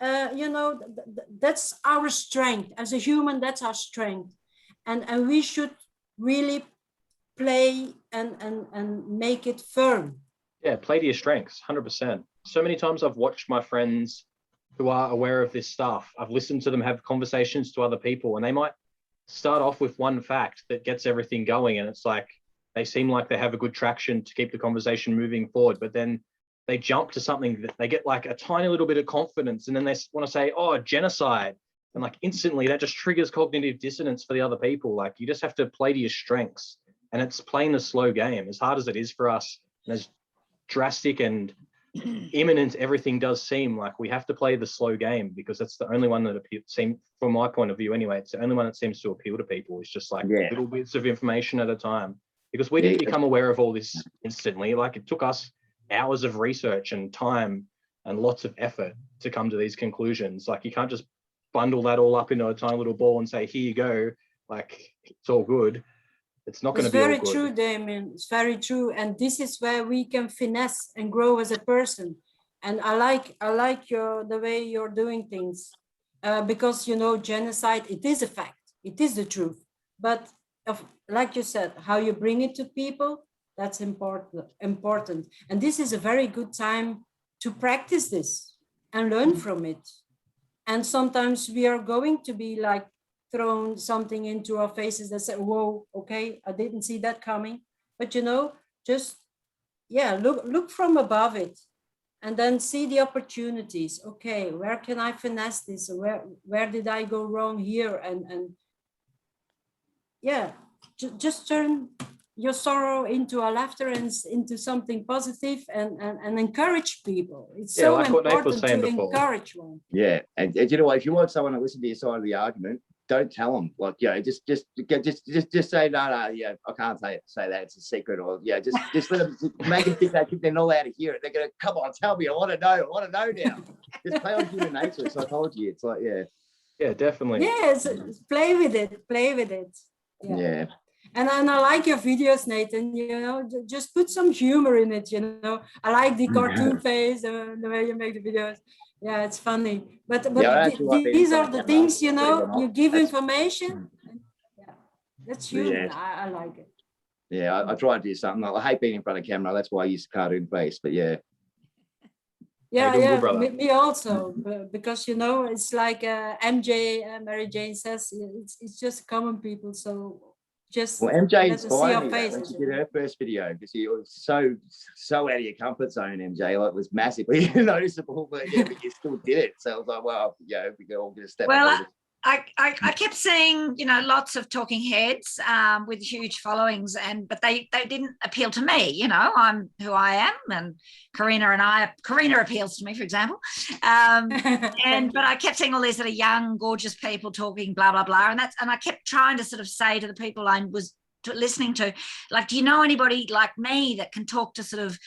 You know, that's our strength as a human. That's our strength, and we should really play and make it firm. Yeah, play to your strengths, 100%. So many times I've watched my friends who are aware of this stuff. I've listened to them have conversations to other people, and they might start off with one fact that gets everything going, and it's like they seem like they have a good traction to keep the conversation moving forward, but then they jump to something that they get like a tiny little bit of confidence, and then they want to say, oh, genocide, and like instantly that just triggers cognitive dissonance for the other people. Like, you just have to play to your strengths, and it's playing the slow game. As hard as it is for us, and as drastic and imminent everything does seem, like, we have to play the slow game, because that's the only one that seems, from my point of view anyway, it's the only one that seems to appeal to people. It's just like little bits of information at a time, because we didn't become aware of all this instantly. Like, it took us hours of research and time and lots of effort to come to these conclusions. Like, you can't just bundle that all up into a tiny little ball and say, here you go, like, it's all good. It's not going to be all good. It's very true, Damien. It's very true. And this is where we can finesse and grow as a person. And I like the way you're doing things, because, you know, genocide, it is a fact. It is the truth. But like you said, how you bring it to people, that's important. And this is a very good time to practice this and learn from it. And sometimes we are going to be like thrown something into our faces that say, whoa, okay, I didn't see that coming. But, you know, just, yeah, look from above it, and then see the opportunities. Okay, where can I finesse this? Where did I go wrong here? And yeah, just turn your sorrow into a laughter and into something positive, and encourage people. It's so like what Nate was important saying to before. encourage one. Yeah, and you know what? If you want someone to listen to your side of the argument, don't tell them. Like, yeah, just say no. Yeah, I can't say that. It's a secret. Or yeah, just let them, make them think they're not allowed to hear it. They're gonna come on, tell me. I want to know. I want to know now. Just play on human nature, psychology. It's like, yeah, definitely. Yes, play with it. Yeah. And I like your videos, Nathan. You know, just put some humor in it. You know, I like the cartoon face and the way you make the videos. Yeah, it's funny. But Yeah, I actually like being these in are front the of camera, things, you believe it or know. not. You give That's- information. And, yeah, that's human. Yeah. I like it. Yeah, I try to do something. I hate being in front of camera. That's why I use cartoon face. But yeah, Yeah, doing good, yeah, brother? me also, because you know it's like MJ, Mary Jane says, it's just common people. So just well, MJ let us see inspired our me when faces. she you did know. her first video because she was so out of your comfort zone. MJ, like, it was massively noticeable, but yeah, but you still did it. So I was like, well, yeah, we can all get a step Well, up. I kept seeing, you know, lots of talking heads with huge followings, but they didn't appeal to me. You know, I'm who I am, and Karina appeals to me, for example. But I kept seeing all these sort of young, gorgeous people talking, blah blah blah, and I kept trying to sort of say to the people I was listening to, like, do you know anybody like me that can talk to sort of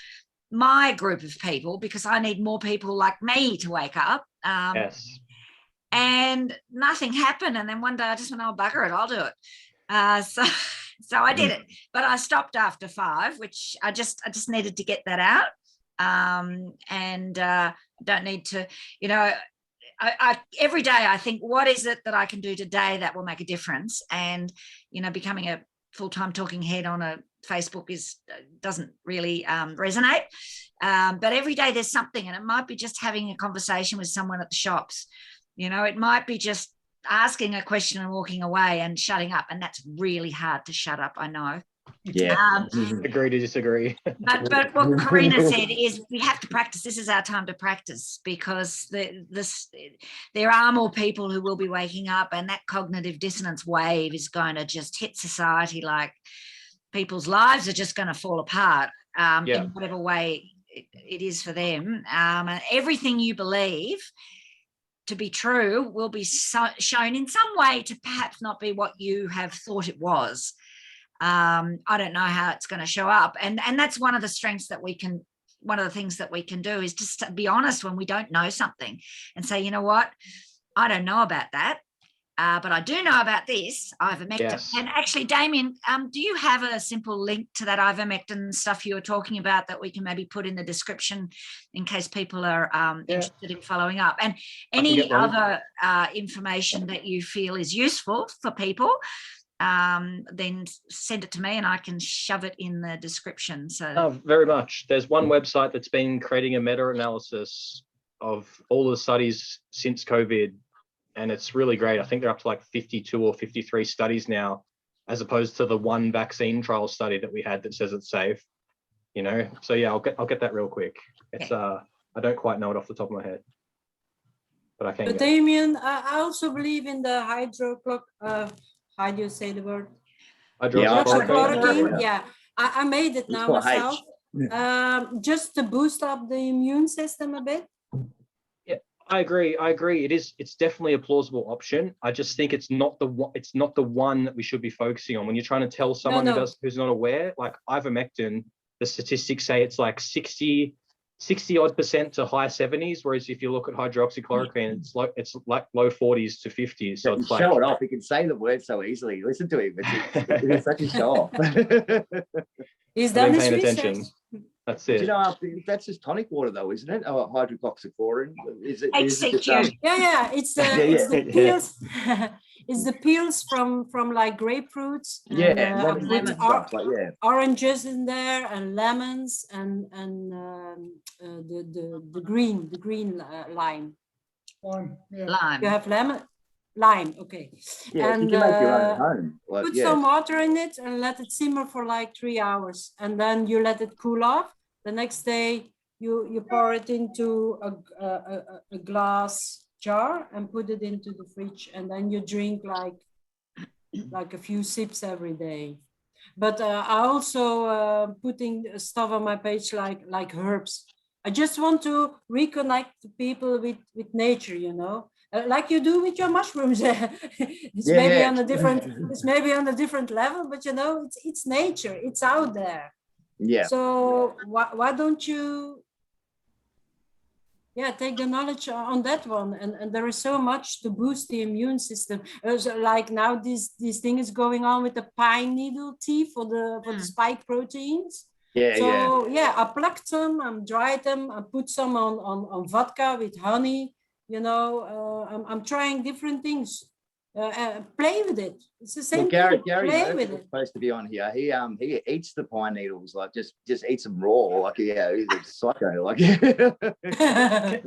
my group of people, because I need more people like me to wake up. Yes. And nothing happened. And then one day I just went, oh, bugger it, I'll do it. So I did it, but I stopped after 5, which I just needed to get that out. Don't need to, you know, I every day I think, what is it that I can do today that will make a difference? And, you know, becoming a full-time talking head on a Facebook doesn't really resonate. But every day there's something, and it might be just having a conversation with someone at the shops. You know, it might be just asking a question and walking away and shutting up. And that's really hard to shut up, I know. Yeah. Agree to disagree. But what Karina said is we have to practice. This is our time to practice, because there are more people who will be waking up, and that cognitive dissonance wave is going to just hit society. Like, people's lives are just going to fall apart in whatever way it is for them. And everything you believe to be true will be shown in some way to perhaps not be what you have thought it was. I don't know how it's going to show up. And that's one of the strengths that one of the things that we can do is just to be honest when we don't know something and say, you know what, I don't know about that. But I do know about this, ivermectin. Yes. And actually, Damien, do you have a simple link to that ivermectin stuff you were talking about that we can maybe put in the description in case people are interested in following up? And any other information that you feel is useful for people, then send it to me and I can shove it in the description. So very much. There's one website that's been creating a meta-analysis of all the studies since COVID. And it's really great. I think they're up to like 52 or 53 studies now, as opposed to the one vaccine trial study that we had that says it's safe. You know, so yeah, I'll get that real quick. It's I don't quite know it off the top of my head, but I can. But Damien, I also believe in the how do you say the word? Hydroxychloroquine. Yeah, I made it now myself. Just to boost up the immune system a bit. I agree. It's definitely a plausible option. I just think it's not the one that we should be focusing on when you're trying to tell someone who's not aware. Like ivermectin, the statistics say it's like 60 odd % to high 70s, whereas if you look at hydroxychloroquine, it's like low 40s to 50s. So it's show it off. He can say the word so easily. Listen to him. It's such a show off. He's done his research. Attention. That's it. Do you know, that's just tonic water, though, isn't it? Oh, hydroxychloroquine. Is it? HCQ. Yeah. It's the peels. It's the peels from like grapefruits. And, oranges in there and lemons and the green lime. Lime. Yeah. Lime. You have lime, okay. Yeah, and you can make your own at home. Put some water in it and let it simmer for like 3 hours, and then you let it cool off. The next day you pour it into a glass jar and put it into the fridge, and then you drink like a few sips every day. But I also putting stuff on my page like herbs. I just want to reconnect the people with nature, you know. Like you do with your mushrooms. It's maybe on a different level, but you know, it's nature, it's out there. Yeah. So why don't you take the knowledge on that one. And there is so much to boost the immune system. So like now this thing is going on with the pine needle tea for the spike proteins. So I plucked some, I dried them, I put some on vodka with honey. You know, I'm trying different things. Play with it. It's the same Gary play with it. supposed to be on here. He eats the pine needles, like just eats them raw. Like he's a psycho. Like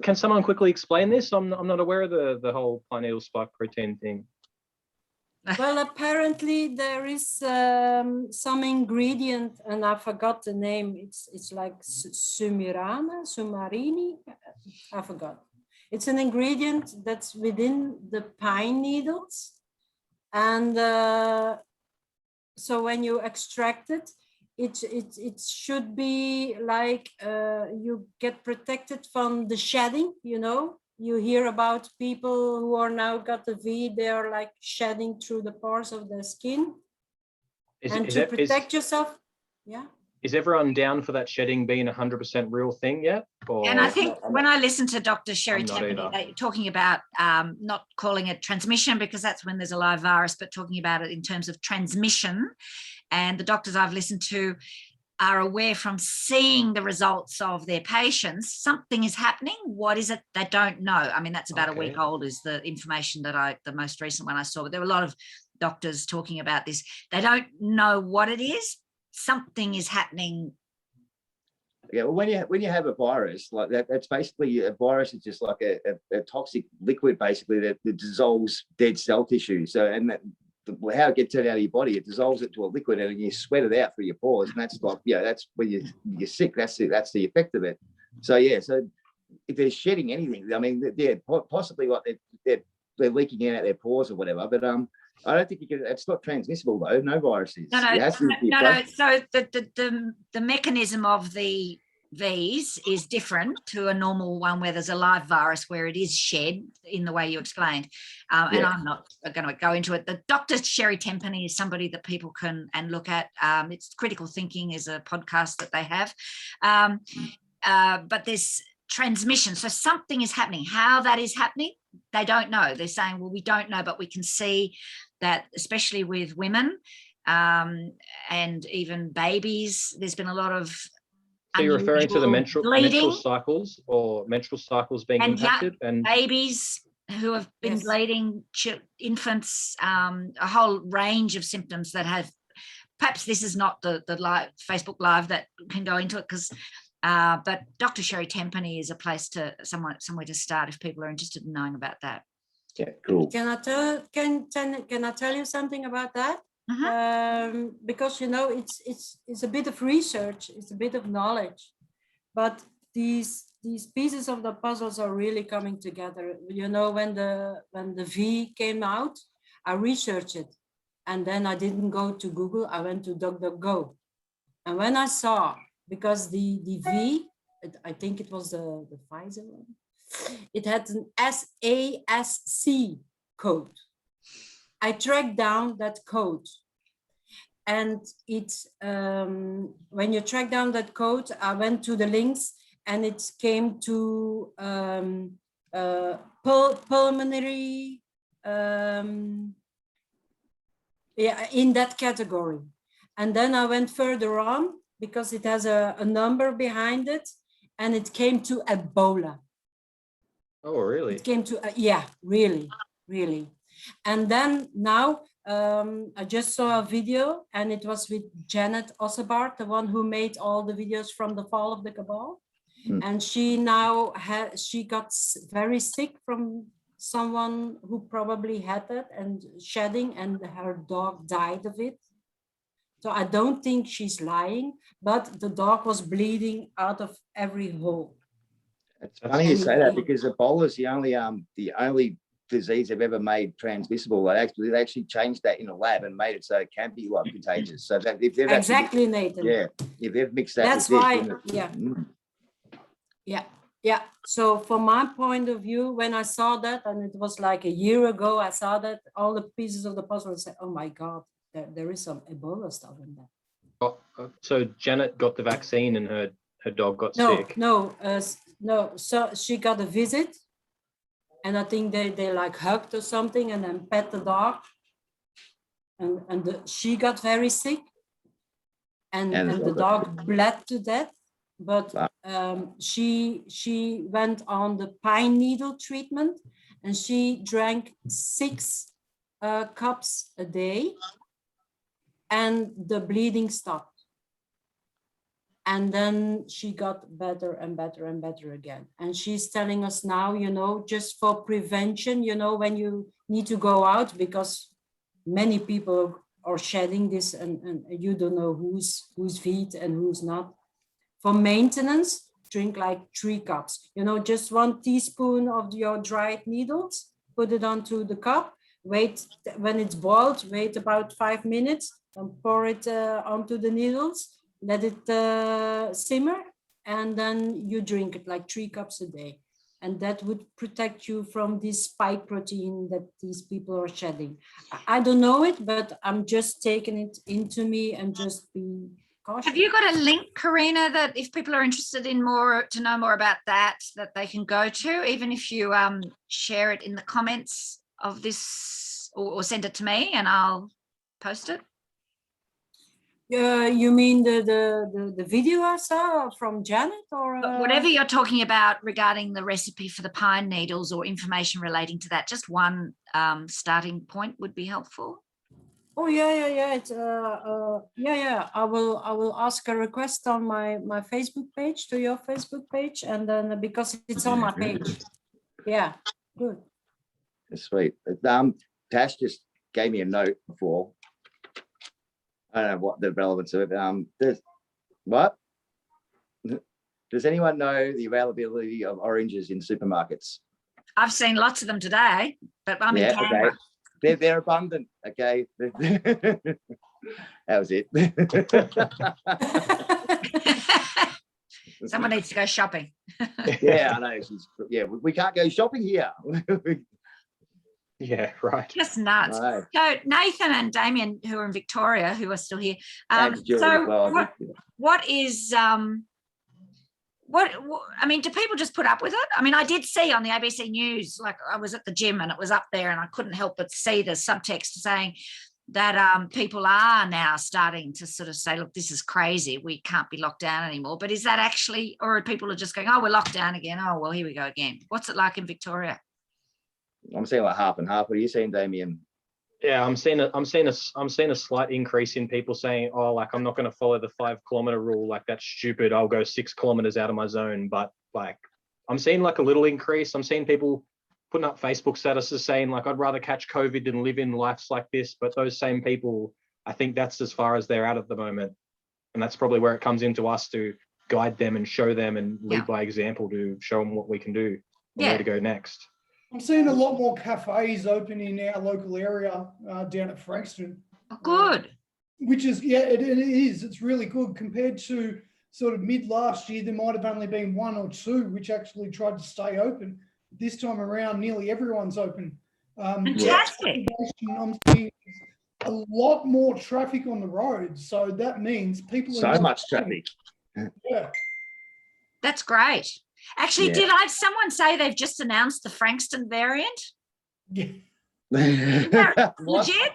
Can someone quickly explain this? I'm not aware of the whole pine needle spike protein thing. Well, apparently there is some ingredient, and I forgot the name. It's like sumarini. I forgot. It's an ingredient that's within the pine needles, and so when you extract it, it should be like you get protected from the shedding. You know, you hear about people who are now got the V, they are like shedding through the pores of their skin, to protect yourself. Yeah. Is everyone down for that shedding being 100% real thing yet? And I think when I listened to Dr. Sherry Tampany talking about not calling it transmission, because that's when there's a live virus, but talking about it in terms of transmission, and the doctors I've listened to are aware from seeing the results of their patients, something is happening. What is it? They don't know. I mean, that's about a week old is the information that the most recent one I saw, but there were a lot of doctors talking about this. They don't know what it is. Something is happening. Yeah, well, when you have a virus like that, that's basically a virus is just like a toxic liquid, basically that dissolves dead cell tissue. So, and how it gets it out of your body, it dissolves it to a liquid, and you sweat it out through your pores, and that's like that's when you're sick. That's the effect of it. So so if they're shedding anything, I mean, possibly like they're leaking out their pores or whatever, but I don't think you can. It's not transmissible though. No viruses. No. So the mechanism of the V's is different to a normal one where there's a live virus where it is shed in the way you explained. And I'm not going to go into it. The Dr. Sherry Tampany is somebody that people can look at. It's Critical Thinking is a podcast that they have. But there's transmission. So something is happening. How that is happening, they don't know. They're saying, well, we don't know, but we can see that especially with women and even babies, there's been a lot of. So you're referring to the menstrual cycles or menstrual cycles being impacted, and babies who have been bleeding, infants, a whole range of symptoms that have. Perhaps this is not the live Facebook Live that can go into it because. But Dr. Sherry Tampany is a place to somewhere to start if people are interested in knowing about that. Yeah, cool. Can I tell you something about that? Because it's a bit of research, it's a bit of knowledge, but these pieces of the puzzles are really coming together. When the V came out, I researched it, and then I didn't go to Google. I went to DuckDuckGo, and when I saw, because the V, I think it was the Pfizer one, it had an SASC code. I tracked down that code, and it's when you track down that code, I went to the links, and it came to pulmonary, in that category. And then I went further on because it has a number behind it, and it came to Ebola. Oh, really? It came to really. And then now I just saw a video, and it was with Janet Ossebart, the one who made all the videos from the fall of the cabal. And she now she got very sick from someone who probably had that and shedding, and her dog died of it. So I don't think she's lying, but the dog was bleeding out of every hole. It's funny you say that, because Ebola is the only disease they've ever made transmissible. They actually changed that in a lab and made it so it can be like contagious. So that if they've exactly, Nathan. Yeah, if they've mixed that. That's why. Yeah. So from my point of view, when I saw that, and it was like a year ago, I saw that all the pieces of the puzzle and said, "Oh my God, there is some Ebola stuff in there." So Janet got the vaccine and her dog got sick. No, no, so she got a visit, and I think they like hugged or something, and then pet the dog, and she got very sick, and the dog bled to death. But she went on the pine needle treatment, and she drank 6 cups a day, and the bleeding stopped. And then she got better and better and better again. And she's telling us now, you know, just for prevention, you know, when you need to go out, because many people are shedding this, and you don't know who's fit and who's not. For maintenance, drink like 3 cups, you know, just 1 teaspoon of your dried needles, put it onto the cup, wait, when it's boiled, wait about 5 minutes, and pour it onto the needles, let it simmer, and then you drink it like 3 cups a day. And that would protect you from this spike protein that these people are shedding. I don't know it, but I'm just taking it into me and just be cautious. Have you got a link, Karina, that if people are interested in more, to know more about that they can go to, even if you share it in the comments of this, or send it to me and I'll post it? You mean the video I saw from Janet, or But whatever you're talking about regarding the recipe for the pine needles, or information relating to that, just one starting point would be helpful. Oh yeah. It's yeah. I will ask a request on my Facebook page, to your Facebook page, and then because it's on my page. Yeah, good. Sweet. Tash just gave me a note before. I don't know what the relevance of it. Does anyone know the availability of oranges in supermarkets? I've seen lots of them today, but I'm in Canberra. Okay. They're abundant. Okay. That was it. Someone needs to go shopping. Yeah, I know. We can't go shopping here. Yeah, right. Just nuts. Right. So Nathan and Damien, who are in Victoria, who are still here. Thanks, Julie, So as well. what is what I mean, do people just put up with it? I mean, I did see on the ABC News, like I was at the gym and it was up there, and I couldn't help but see the subtext saying that people are now starting to sort of say, look, this is crazy, we can't be locked down anymore. But is that actually, or people are just going, oh, we're locked down again, oh well, here we go again? What's it like in Victoria? I'm saying like half and half. What are you saying, Damien? Yeah, I'm seeing a slight increase in people saying, oh, like, I'm not going to follow the 5 kilometer rule, like that's stupid, I'll go 6 kilometers out of my zone. But like, I'm seeing like a little increase. I'm seeing people putting up Facebook statuses saying like, I'd rather catch COVID than live in lives like this. But those same people, I think that's as far as they're at the moment, and that's probably where it comes into us to guide them and show them and lead by example, to show them what we can do and where to go next. I'm seeing a lot more cafes open in our local area down at Frankston. Oh, good. Which is, yeah, it is. It's really good compared to sort of mid last year. There might have only been 1 or 2 which actually tried to stay open. This time around, nearly everyone's open. Fantastic. I'm seeing a lot more traffic on the roads, so that means people are So much traffic. Yeah. That's great. Actually, did someone say they've just announced the Frankston variant? Yeah. Is that legit?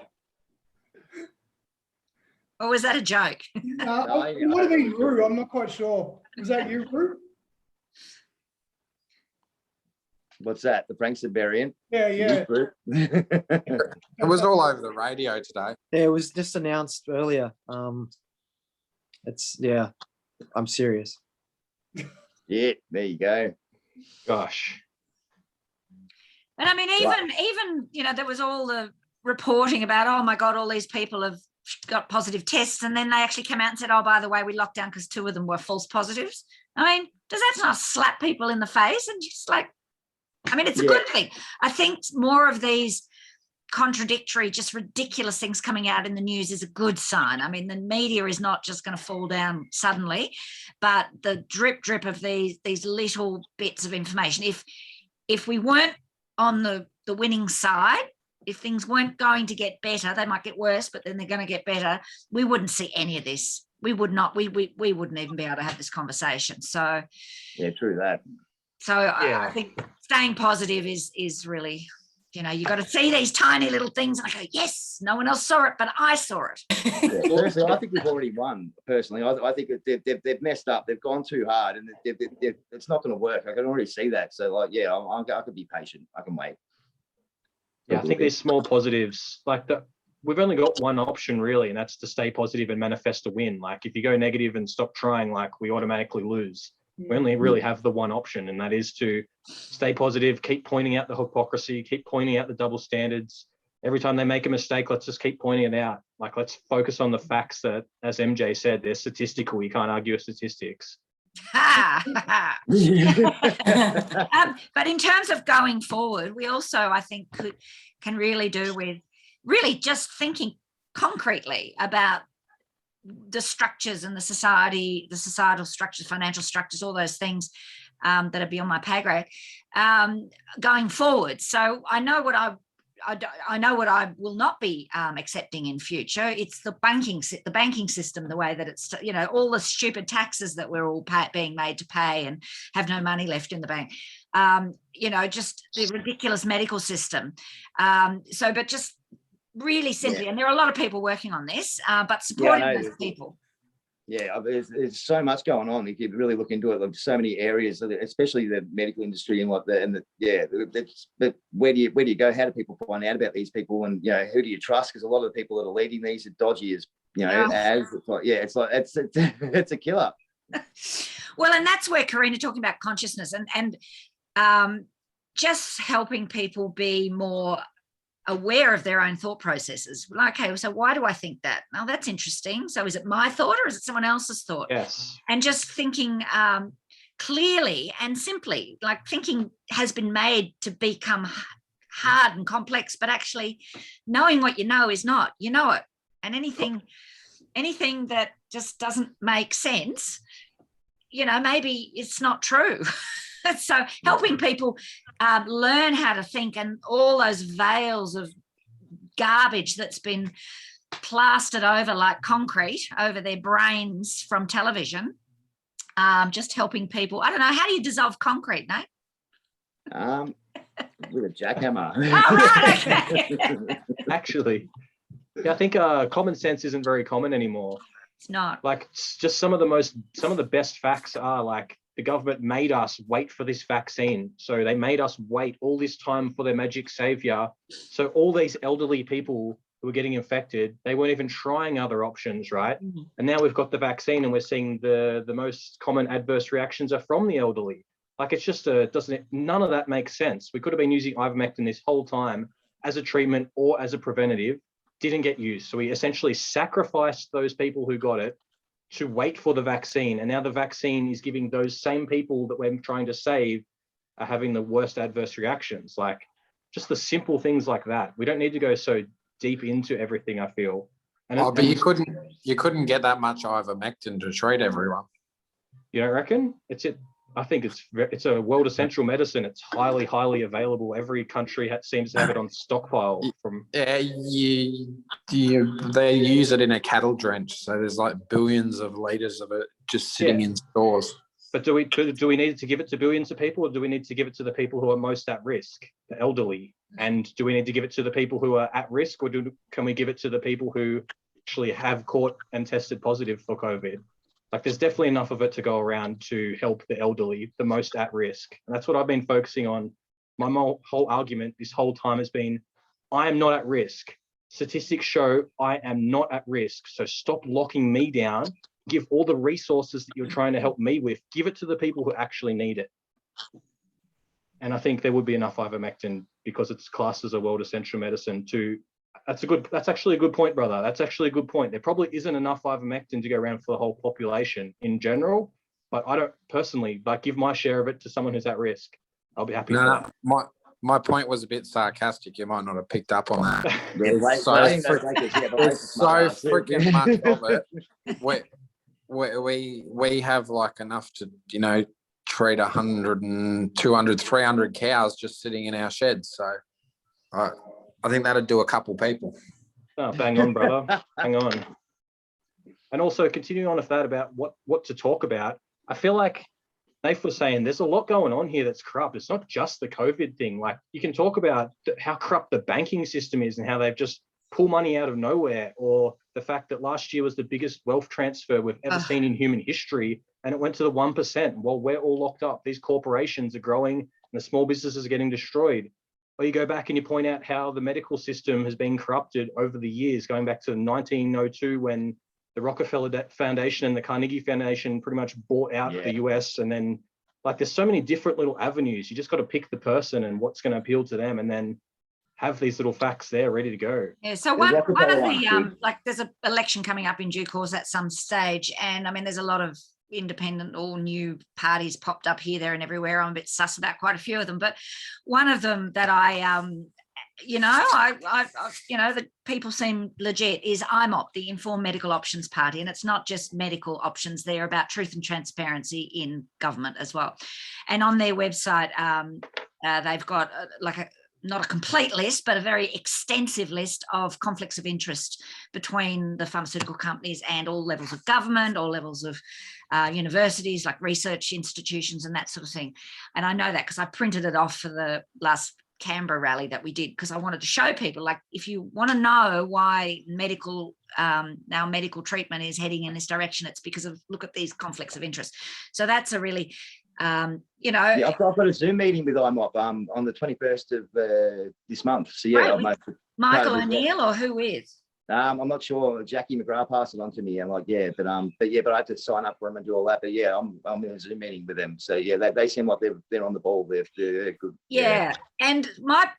Or was that a joke? It might have been Rue. I'm not quite sure. Was that you, Rue? What's that? The Frankston variant? Yeah. It was all over the radio today. Yeah, it was just announced earlier. I'm serious. Yeah, there you go. Gosh. And I mean, even you know, there was all the reporting about, oh my God, all these people have got positive tests, and then they actually came out and said, oh, by the way, we locked down because 2 of them were false positives. I mean, does that not slap people in the face? And just like, I mean, it's a good thing. I think more of these contradictory, just ridiculous things coming out in the news is a good sign. I mean, the media is not just going to fall down suddenly, but the drip of these little bits of information. If we weren't on the winning side, if things weren't going to get better, they might get worse, but then they're going to get better, we wouldn't see any of this. We would not, we wouldn't even be able to have this conversation. So yeah, true that. So I Yeah. think staying positive is really, you know, you got to see these tiny little things and I go, yes, no one else saw it, but I saw it. Yeah, personally, I think we've already won. Personally, I think that they've messed up. They've gone too hard, and it's not going to work. I can already see that. So, like, yeah, I could be patient. I can wait. Yeah, I think these small positives, like we've only got one option really, and that's to stay positive and manifest a win. Like if you go negative and stop trying, like we automatically lose. We only really have the one option, and that is to stay positive, keep pointing out the hypocrisy, keep pointing out the double standards. Every time they make a mistake, let's just keep pointing it out. Like, let's focus on the facts that, as MJ said, they're statistical. You can't argue with statistics. But in terms of going forward, we also, I think, can really do with really just thinking concretely about the structures and the societal structures, financial structures, all those things that are beyond my pay grade going forward. So I know what I will not be accepting in future. It's the banking system, the way that it's, you know, all the stupid taxes that we're all being made to pay and have no money left in the bank. You know, just the ridiculous medical system. But just really simply, and there are a lot of people working on this, but supporting those people. Yeah, there's so much going on. If you really look into it, like so many areas, especially the medical industry and but where do you go? How do people find out about these people? And, you know, who do you trust? Because a lot of the people that are leading these are dodgy as, you know, it's a killer. Well, and that's where Karina talking about consciousness and just helping people be more aware of their own thought processes. Like, okay, so why do I think that? Now that's interesting. So is it my thought or is it someone else's thought? Yes. And just thinking clearly and simply, like thinking has been made to become hard and complex, but actually knowing what you know is not, you know it. And anything that just doesn't make sense, you know, maybe it's not true. So helping people learn how to think, and all those veils of garbage that's been plastered over like concrete over their brains from television, just helping people. I don't know, how do you dissolve concrete, Nate? With a jackhammer. Right, okay. Actually, yeah, I think common sense isn't very common anymore. It's not. Like, just some of the best facts are like, the government made us wait for this vaccine. So they made us wait all this time for their magic savior. So all these elderly people who were getting infected, they weren't even trying other options, right? Mm-hmm. And now we've got the vaccine and we're seeing the most common adverse reactions are from the elderly. Like, it's just none of that makes sense. We could have been using ivermectin this whole time as a treatment or as a preventative, didn't get used. So we essentially sacrificed those people who got it to wait for the vaccine, and now the vaccine is giving those same people that we're trying to save are having the worst adverse reactions. Like, just the simple things like that. We don't need to go so deep into everything, I feel. But you couldn't get that much ivermectin to treat everyone. You don't reckon? I think it's a world essential medicine. It's highly, highly available. Every country seems to have it on stockpile. They use it in a cattle drench, so there's like billions of liters of it just sitting in stores. But do we need to give it to billions of people, or do we need to give it to the people who are most at risk, the elderly? And do we need to give it to the people who are at risk, or can we give it to the people who actually have caught and tested positive for COVID? Like, there's definitely enough of it to go around to help the elderly, the most at risk. And that's what I've been focusing on. My whole argument this whole time has been, I am not at risk. Statistics show I am not at risk. So stop locking me down. Give all the resources that you're trying to help me with, give it to the people who actually need it. And I think there would be enough ivermectin, because it's classed as a world essential medicine, that's actually a good point, brother. That's actually a good point. There probably isn't enough ivermectin to go around for the whole population in general, but I don't personally give my share of it to someone who's at risk. I'll be happy for that. My point was a bit sarcastic. You might not have picked up on that. There's so freaking much of it. We have like enough to, you know, treat 100 and 200, 300 cows just sitting in our sheds. So I think that'd do a couple people. Oh, bang on, brother. Hang on. And also continuing on with that about what to talk about, I feel like Nath was saying there's a lot going on here that's corrupt. It's not just the COVID thing. Like, you can talk about how corrupt the banking system is and how they've just pull money out of nowhere, or the fact that last year was the biggest wealth transfer we've ever seen in human history, and it went to the 1%. While we're all locked up, these corporations are growing and the small businesses are getting destroyed. Or you go back and you point out how the medical system has been corrupted over the years, going back to 1902 when the Rockefeller Foundation and the Carnegie Foundation pretty much bought out the US. And then, like, there's so many different little avenues. You just got to pick the person and what's going to appeal to them, and then have these little facts there ready to go. Yeah, so one of the like, there's an election coming up in due course at some stage, and I mean there's a lot of independent or new parties popped up here, there and everywhere. I'm a bit sus about quite a few of them, but one of them that I you know, I you know, that people seem legit is IMOP, the Informed Medical Options Party, and it's not just medical options. They're about truth and transparency in government as well. And on their website, they've got not a complete list, but a very extensive list of conflicts of interest between the pharmaceutical companies and all levels of government, all levels of universities, like research institutions and that sort of thing. And I know that because I printed it off for the last Canberra rally that we did, because I wanted to show people, like, if you want to know why medical now medical treatment is heading in this direction, it's because of, look at these conflicts of interest. So that's a really you know, I've got a Zoom meeting with IMOP on the 21st of this month. So yeah, right, Michael O'Neill, or who is? I'm not sure. Jackie McGrath passed it on to me. I'm like, yeah, but I had to sign up for them and do all that. But yeah, I'm in a Zoom meeting with them. So yeah, they seem like they're on the ball. They're good. Yeah. And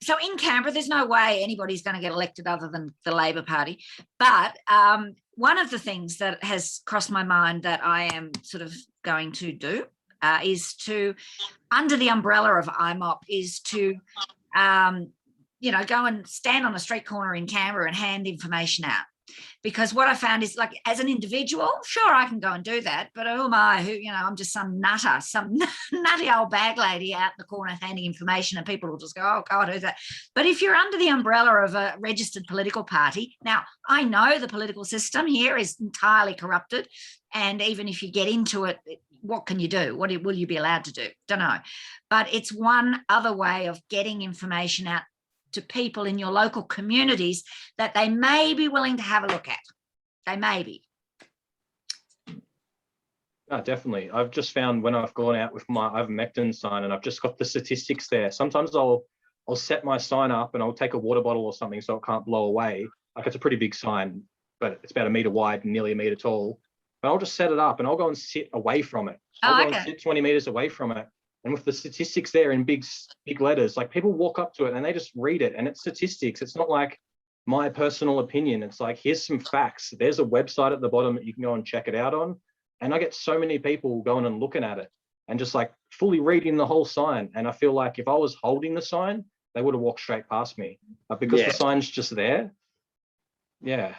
so in Canberra, there's no way anybody's going to get elected other than the Labor Party. But one of the things that has crossed my mind that I am sort of going to do is to, under the umbrella of IMOP, is to, you know, go and stand on a street corner in Canberra and hand information out. Because what I found is, like, as an individual, sure, I can go and do that, but who am I? You know, I'm just some nutter, some nutty old bag lady out in the corner handing information, and people will just go, oh God, who's that? But if you're under the umbrella of a registered political party, now I know the political system here is entirely corrupted, and even if you get into it, what can you do? What will you be allowed to do? Don't know. But it's one other way of getting information out to people in your local communities that they may be willing to have a look at. They may be. No, definitely. I've just found when I've gone out with I have a Mectin sign and I've just got the statistics there. Sometimes I'll set my sign up and I'll take a water bottle or something so it can't blow away. Like, it's a pretty big sign, but it's about 1 meter wide and nearly 1 meter tall. But I'll just set it up and I'll go and sit away from it. I'll go and sit 20 meters away from it. And with the statistics there in big letters, like, people walk up to it and they just read it, and it's statistics. It's not like my personal opinion. It's like, here's some facts. There's a website at the bottom that you can go and check it out on. And I get so many people going and looking at it and just like fully reading the whole sign. And I feel like if I was holding the sign, they would have walked straight past me. But because the sign's just there. Yeah.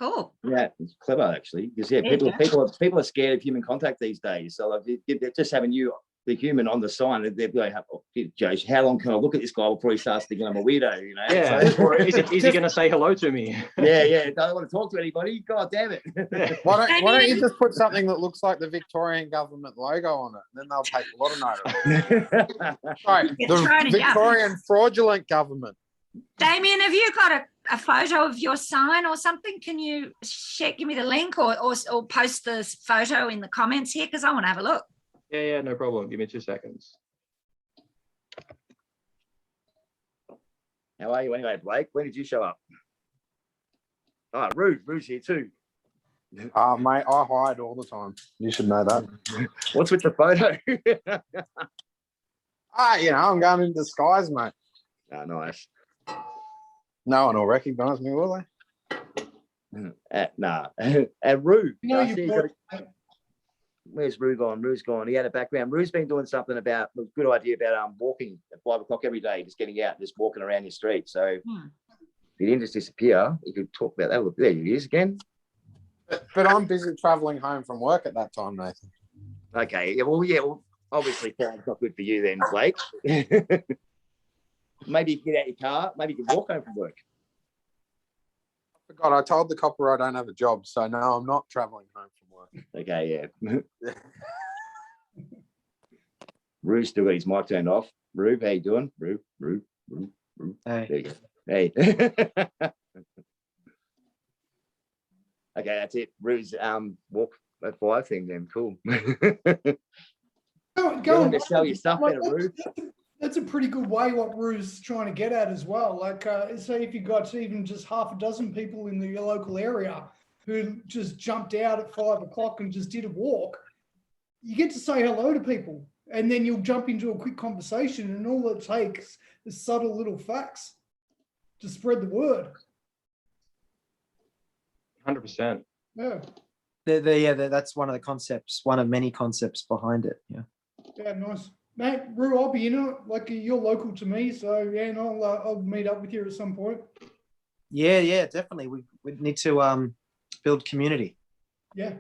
Cool. Yeah, it's clever actually, because people are scared of human contact these days. So like, they're just having the human on the sign, they're like, oh, Josh, how long can I look at this guy before he starts thinking I'm a weirdo? You know? Yeah. So, or is he going to say hello to me? yeah. Don't want to talk to anybody. God damn it. Yeah. Why don't you just put something that looks like the Victorian government logo on it? Then they'll take a lot of notice. Sorry, the Victorian fraudulent government. Damien, have you got a photo of your sign or something? Can you give me the link or post the photo in the comments here? Because I want to have a look. Yeah, no problem. Give me 2 seconds. How are you anyway, Blake? When did you show up? Oh, Rue's here too. Mate, I hide all the time. You should know that. What's with the photo? You know, I'm going in disguise, mate. Oh, nice. No one will recognise me, will they? Nah. And Rue. No, Where's Rue gone? Rue's gone. He had a background. Rue's been doing something about a good idea about walking at 5 o'clock every day, just getting out, just walking around your street. So if he didn't just disappear, you could talk about that. Look, there he is again. But I'm busy travelling home from work at that time, Nathan. Okay. Well, obviously time's not good for you then, Blake. Maybe you can get out your car. Maybe you can walk home from work. I forgot. I told the copper I don't have a job, so no, I'm not travelling home from work. Okay, yeah. Rue's still got his mic turned off. Rube, how you doing? Rube. Hey. There you go. Hey. Okay, that's it. Rue's walk at 5 thing then. Cool. Go on. to sell your stuff better, Rube. That's a pretty good way what Rue's trying to get at as well. Like, say if you got even just half a dozen people in your local area who just jumped out at 5 o'clock and just did a walk, you get to say hello to people, and then you'll jump into a quick conversation, and all it takes is subtle little facts to spread the word. 100%. Yeah, That's one of the concepts, one of many concepts behind it. Yeah. yeah, nice. Mate, Rue, I'll be in it. Like, you're local to me, so yeah, and I'll meet up with you at some point. Yeah, definitely. We need to build community. Yeah.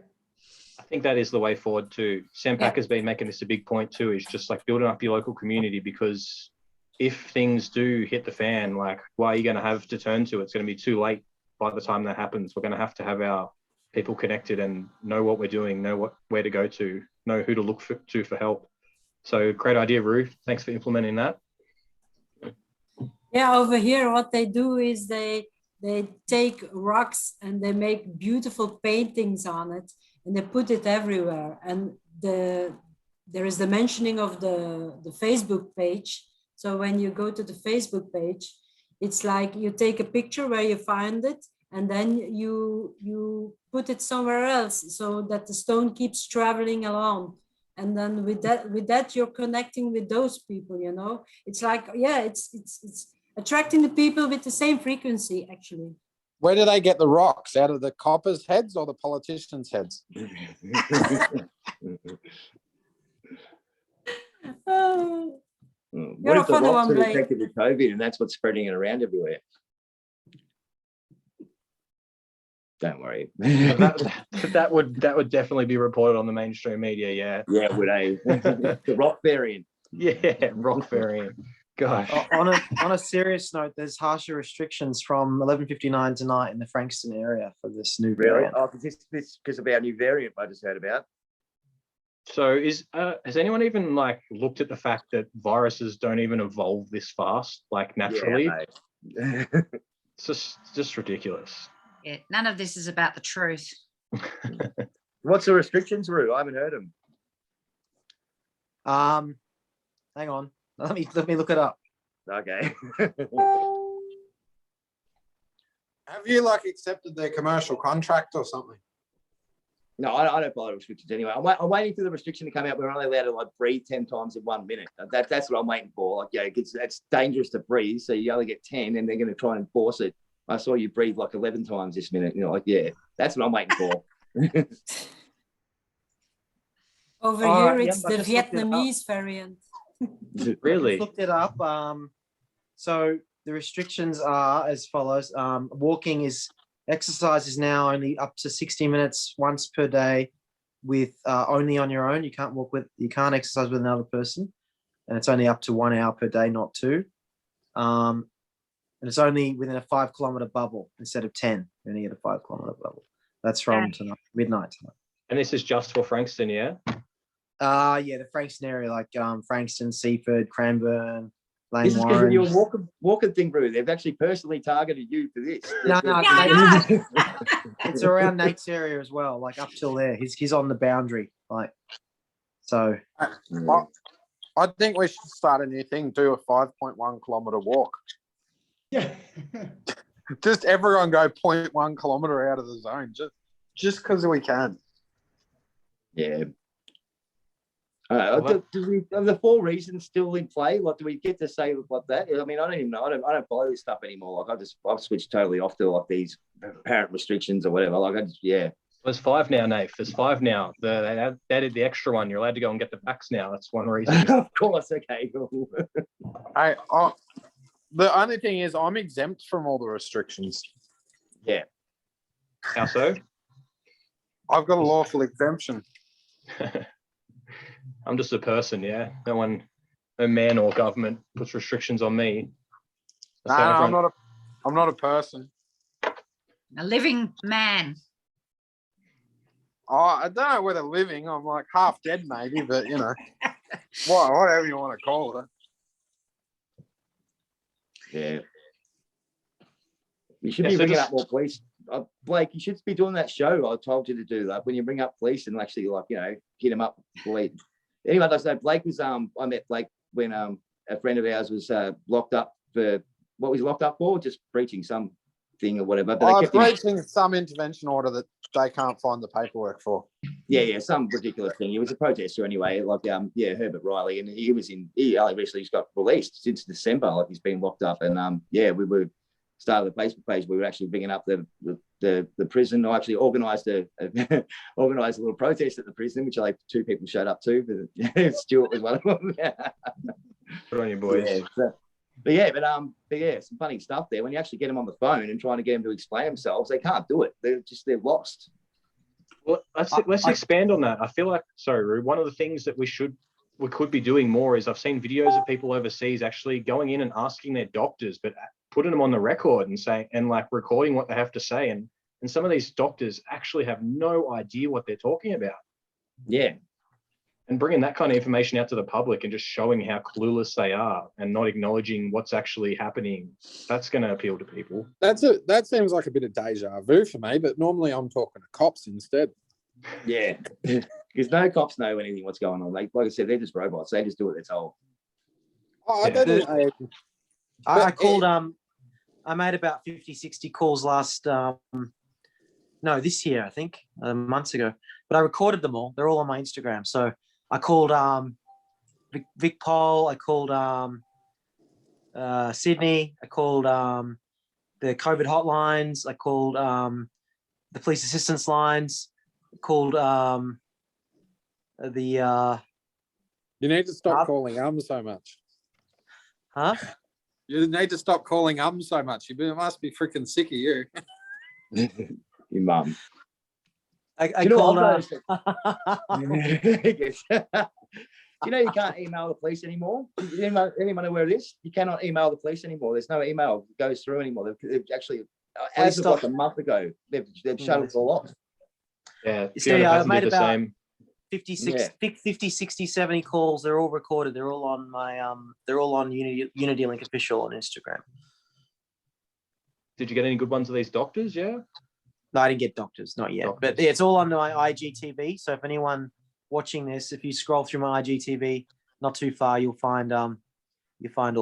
I think that is the way forward too. Sempak has been making this a big point too, is just like building up your local community, because if things do hit the fan, like, what are you going to have to turn to? It's going to be too late by the time that happens. We're going to have our people connected and know what we're doing, know where to go to, know who to look to for help. So great idea, Rue. Thanks for implementing that. Yeah, over here, what they do is they take rocks and they make beautiful paintings on it, and they put it everywhere. And there is the mentioning of the Facebook page. So when you go to the Facebook page, it's like you take a picture where you find it, and then you put it somewhere else so that the stone keeps traveling along. And then with that you're connecting with those people, you know. It's like, yeah, it's attracting the people with the same frequency, actually. Where do they get the rocks? Out of the coppers' heads or the politicians' heads? Oh, What you're a if the funny rocks one, are Blake. infected with COVID and that's what's spreading it around everywhere? Don't worry. that would definitely be reported on the mainstream media. Yeah. Yeah, it would, the rock variant. Yeah, rock variant. Gosh. On a serious note, there's harsher restrictions from 11:59 tonight in the Frankston area for this new Really? variant. Oh, this because of our new variant I just heard about. So has anyone even like looked at the fact that viruses don't even evolve this fast, like naturally? Yeah, It's just ridiculous. Yeah, none of this is about the truth. What's the restrictions, Rue? I haven't heard them. Hang on. Let me look it up. Okay. Have you like accepted their commercial contract or something? No, I don't follow restrictions anyway. I'm waiting for the restriction to come out. We're only allowed to like breathe 10 times in 1 minute. That's what I'm waiting for. Like, yeah, it's dangerous to breathe, so you only get 10, and they're going to try and enforce it. I saw you breathe like 11 times this minute. You know, like, yeah, that's what I'm waiting for. Over Oh, here, yep, it's I the just looked it up. Vietnamese variant. Really? I looked it up. So the restrictions are as follows. Exercise is now only up to 60 minutes once per day, with only on your own. You can't exercise with another person, and it's only up to 1 hour per day, not 2. And it's only within a 5 kilometer bubble instead of 10. You only get a 5 kilometer bubble. That's from tonight, midnight tonight. And this is just for Frankston, yeah? Yeah, the Frankston area, like Frankston, Seaford, Cranbourne, Lane This is because of Warren. your walking thing, Rue. They've actually personally targeted you for this. No, Yeah, I know. it's around Nate's area as well, like up till there. He's on the boundary, like so. I think we should start a new thing, do a 5.1 kilometer walk. Yeah. Just everyone go 0.1 kilometer out of the zone, just because we can. Yeah. Are the 4 reasons still in play? Like, do we get to say like that? I mean, I don't even know. I don't follow this stuff anymore. Like, I've switched totally off to like these apparent restrictions or whatever. Like, There's 5 now, Nath. There's 5 now. They added the extra one. You're allowed to go and get the vax now. That's one reason. Of course. Okay. Cool. The only thing is I'm exempt from all the restrictions. Yeah. How so? I've got a lawful exemption. I'm just a person, yeah. No man or government puts restrictions on me. No, I'm not a person. A living man. Oh, I don't know whether living. I'm like half dead, maybe, but you know. Well, whatever you want to call it. Yeah. You should Yeah, be so bringing just- up more police. Blake, you should be doing that show I told you to do. Like when you bring up police and actually, like, you know, hit them up. Anyway, I know Blake was I met Blake when a friend of ours was locked up for what was he locked up for? Just breaching some thing or whatever. But they kept him, Breaching some intervention order that they can't find the paperwork for. yeah, some ridiculous thing. He was a protester anyway, like Herbert Riley, and he only recently just got released since December. Like he's been locked up, and we were started the Facebook page. We were actually bringing up the prison. I actually organised organised a little protest at the prison, which like 2 people showed up to. But Stuart was one of them. Good on you, boys. But some funny stuff there. When you actually get them on the phone and trying to get them to explain themselves, they can't do it. They're lost. Well, let's expand on that. I feel like, sorry, Roo, one of the things that we could be doing more is I've seen videos of people overseas actually going in and asking their doctors, but putting them on the record and saying, and like recording what they have to say. And some of these doctors actually have no idea what they're talking about. Yeah. And bringing that kind of information out to the public and just showing how clueless they are and not acknowledging what's actually happening, that's going to appeal to people. That seems like a bit of deja vu for me, but normally I'm talking to cops instead. Yeah. Because no cops know anything what's going on. Like I said, they're just robots. They just do what they're told. Oh, I Yeah. don't know. I called I made about 50, 60 calls this year, I think, months ago. But I recorded them all. They're all on my Instagram. So I called Vic Pol, I called Sydney, I called the COVID hotlines, I called the police assistance lines, I called the You need to stop calling so much. huh? You need to stop calling so much. You must be freaking sick of you. Your mum. I You know, called you know you can't email the police anymore? Anyone know where it is? You cannot email the police anymore. There's no email that goes through anymore. They've actually, as of like a month ago, they've shut it all off. Yeah, You see, I made the about same. 50, 60, 70 calls. They're all recorded. They're all on my they're all on Unity Link official on Instagram. Did you get any good ones of these doctors? Yeah. No, I didn't get doctors, not yet. Doctors. But yeah, it's all on my IGTV. So if anyone watching this, if you scroll through my IGTV, not too far, you'll find all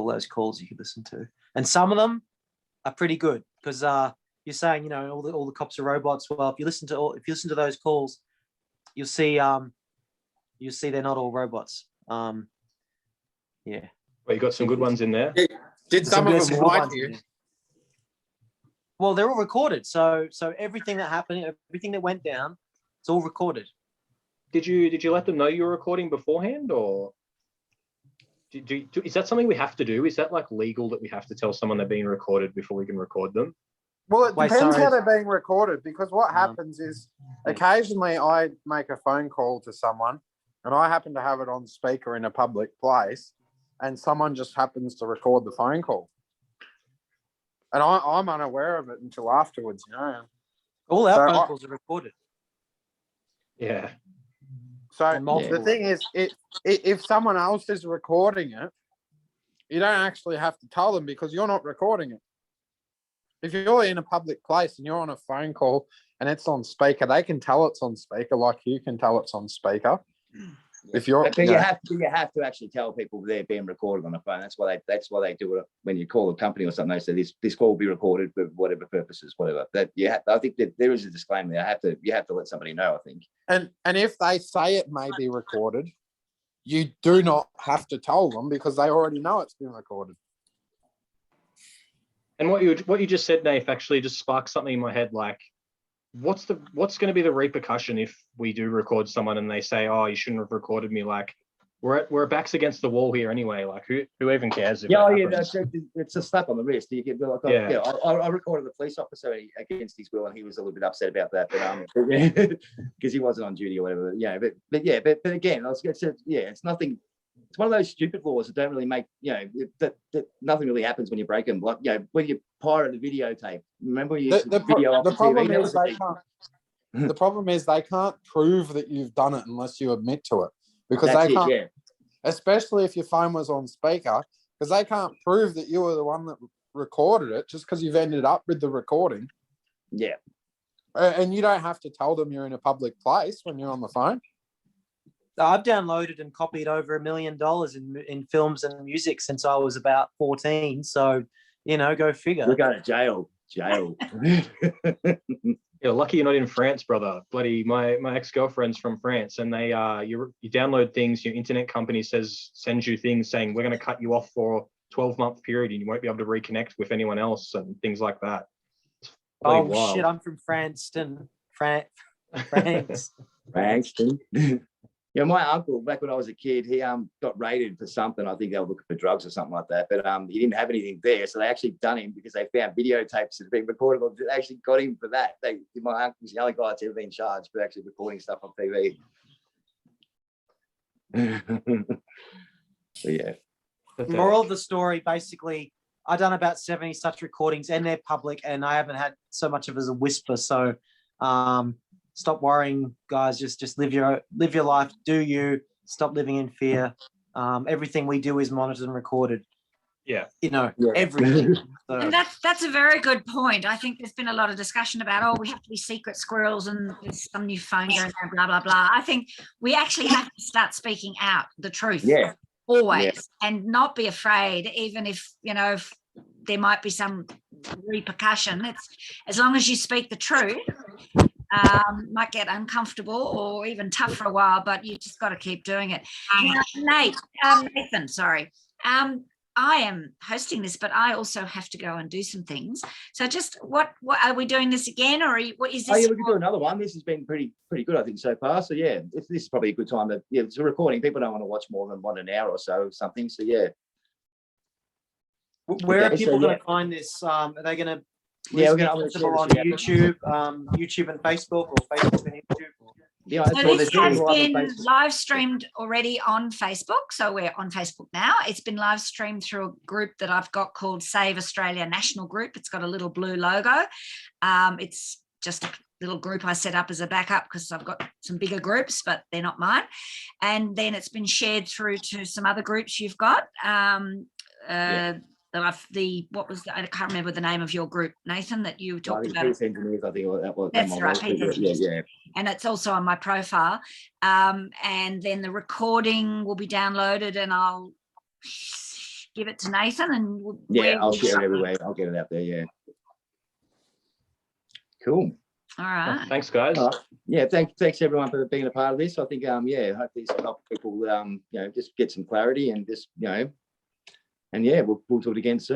those calls you can listen to. And some of them are pretty good because you're saying, you know, all the cops are robots. Well, if you listen to those calls, you'll see they're not all robots. Yeah. Well, you got some good ones in there. Did some of them like you? Well, they're all recorded. So everything that happened, everything that went down, it's all recorded. Did you let them know you were recording beforehand, or is that something we have to do? Is that like legal that we have to tell someone they're being recorded before we can record them? Well, it Wait, depends sorry. how they're being recorded, because what happens is occasionally I make a phone call to someone and I happen to have it on speaker in a public place and someone just happens to record the phone call. And I'm unaware of it until afterwards, you know. All our So phone calls are recorded. Yeah. So And multiple. the thing is, if someone else is recording it, you don't actually have to tell them because you're not recording it. If you're in a public place and you're on a phone call and it's on speaker, they can tell it's on speaker like you can tell it's on speaker. If you're, But you have to actually tell people they're being recorded on the phone. That's why they do it when you call a company or something. They say this call will be recorded for whatever purposes, whatever. I think that there is a disclaimer. You have to let somebody know, I think. and if they say it may be recorded, you do not have to tell them because they already know it's been recorded. And what you just said, Nath, actually just sparked something in my head. Like, what's going to be the repercussion if we do record someone and they say, "Oh, you shouldn't have recorded me"? Like, we're backs against the wall here anyway. Like, who even cares? If It's a slap on the wrist. You get like, I recorded the police officer against his will, and he was a little bit upset about that, but because he wasn't on duty or whatever. Yeah, but again, it's nothing. It's one of those stupid laws that don't really make, that nothing really happens when you break them. Like, when you pirate the videotape, remember when you The problem is they can't prove that you've done it unless you admit to it because they can't. especially if your phone was on speaker, because they can't prove that you were the one that recorded it just because you've ended up with the recording. Yeah. And you don't have to tell them you're in a public place when you're on the phone. I've downloaded and copied over $1 million in films and music since I was about 14. So, you know, go figure. You're going to jail. Yeah, lucky you're not in France, brother. Bloody my ex-girlfriend's from France, and they you download things. Your internet company sends you things saying we're going to cut you off for a 12-month period, and you won't be able to reconnect with anyone else and things like that. It's bloody wild. Shit! I'm from Franston. France. Frankston. Yeah, my uncle, back when I was a kid, he got raided for something. I think they were looking for drugs or something like that. But he didn't have anything there, so they actually done him because they found videotapes that had been recorded. They actually got him for that. My uncle's the only guy that's ever been charged for actually recording stuff on TV. So yeah. Moral of the story, basically, I've done about 70 such recordings, and they're public, and I haven't had so much of as a whisper. So, stop worrying, guys. Just live your life. Do you stop living in fear? Everything we do is monitored and recorded. Yeah, you know, Yeah. everything. So, And that's a very good point. I think there's been a lot of discussion about, we have to be secret squirrels and there's some new phone going on, blah, blah, blah. I think we actually have to start speaking out the truth. Yeah. Always. And not be afraid, even if, if there might be some repercussion. It's as long as you speak the truth. Might get uncomfortable or even tough for a while, but you just got to keep doing it. Now, Nathan, sorry. I am hosting this, but I also have to go and do some things. So just what are we doing this again, or what is this? Oh yeah, we can do another one. This has been pretty good, I think, so far. So yeah, this is probably a good time to, it's a recording. People don't want to watch more than an hour or so or something. So yeah. where Okay, are people so, going to find this? Are they going to? Yeah, we're going to on YouTube, YouTube and Facebook, or Facebook and YouTube. Yeah, So this has live on been Facebook. live streamed already on Facebook. So we're on Facebook now. It's been live streamed through a group that I've got called Save Australia National Group. It's got a little blue logo. It's just a little group I set up as a backup because I've got some bigger groups, but they're not mine. And then it's been shared through to some other groups you've got. I can't remember the name of your group, Nathan, that you talked about. Peace Engineers, I think that was. That's right, Peace Engineers. Yeah. And it's also on my profile. And then the recording will be downloaded, and I'll give it to Nathan. And I'll share it everywhere. I'll get it out there. Yeah. Cool. All right. Thanks, guys. Yeah, thanks everyone for being a part of this. I think hopefully this will help people just get some clarity and just and we'll talk again soon.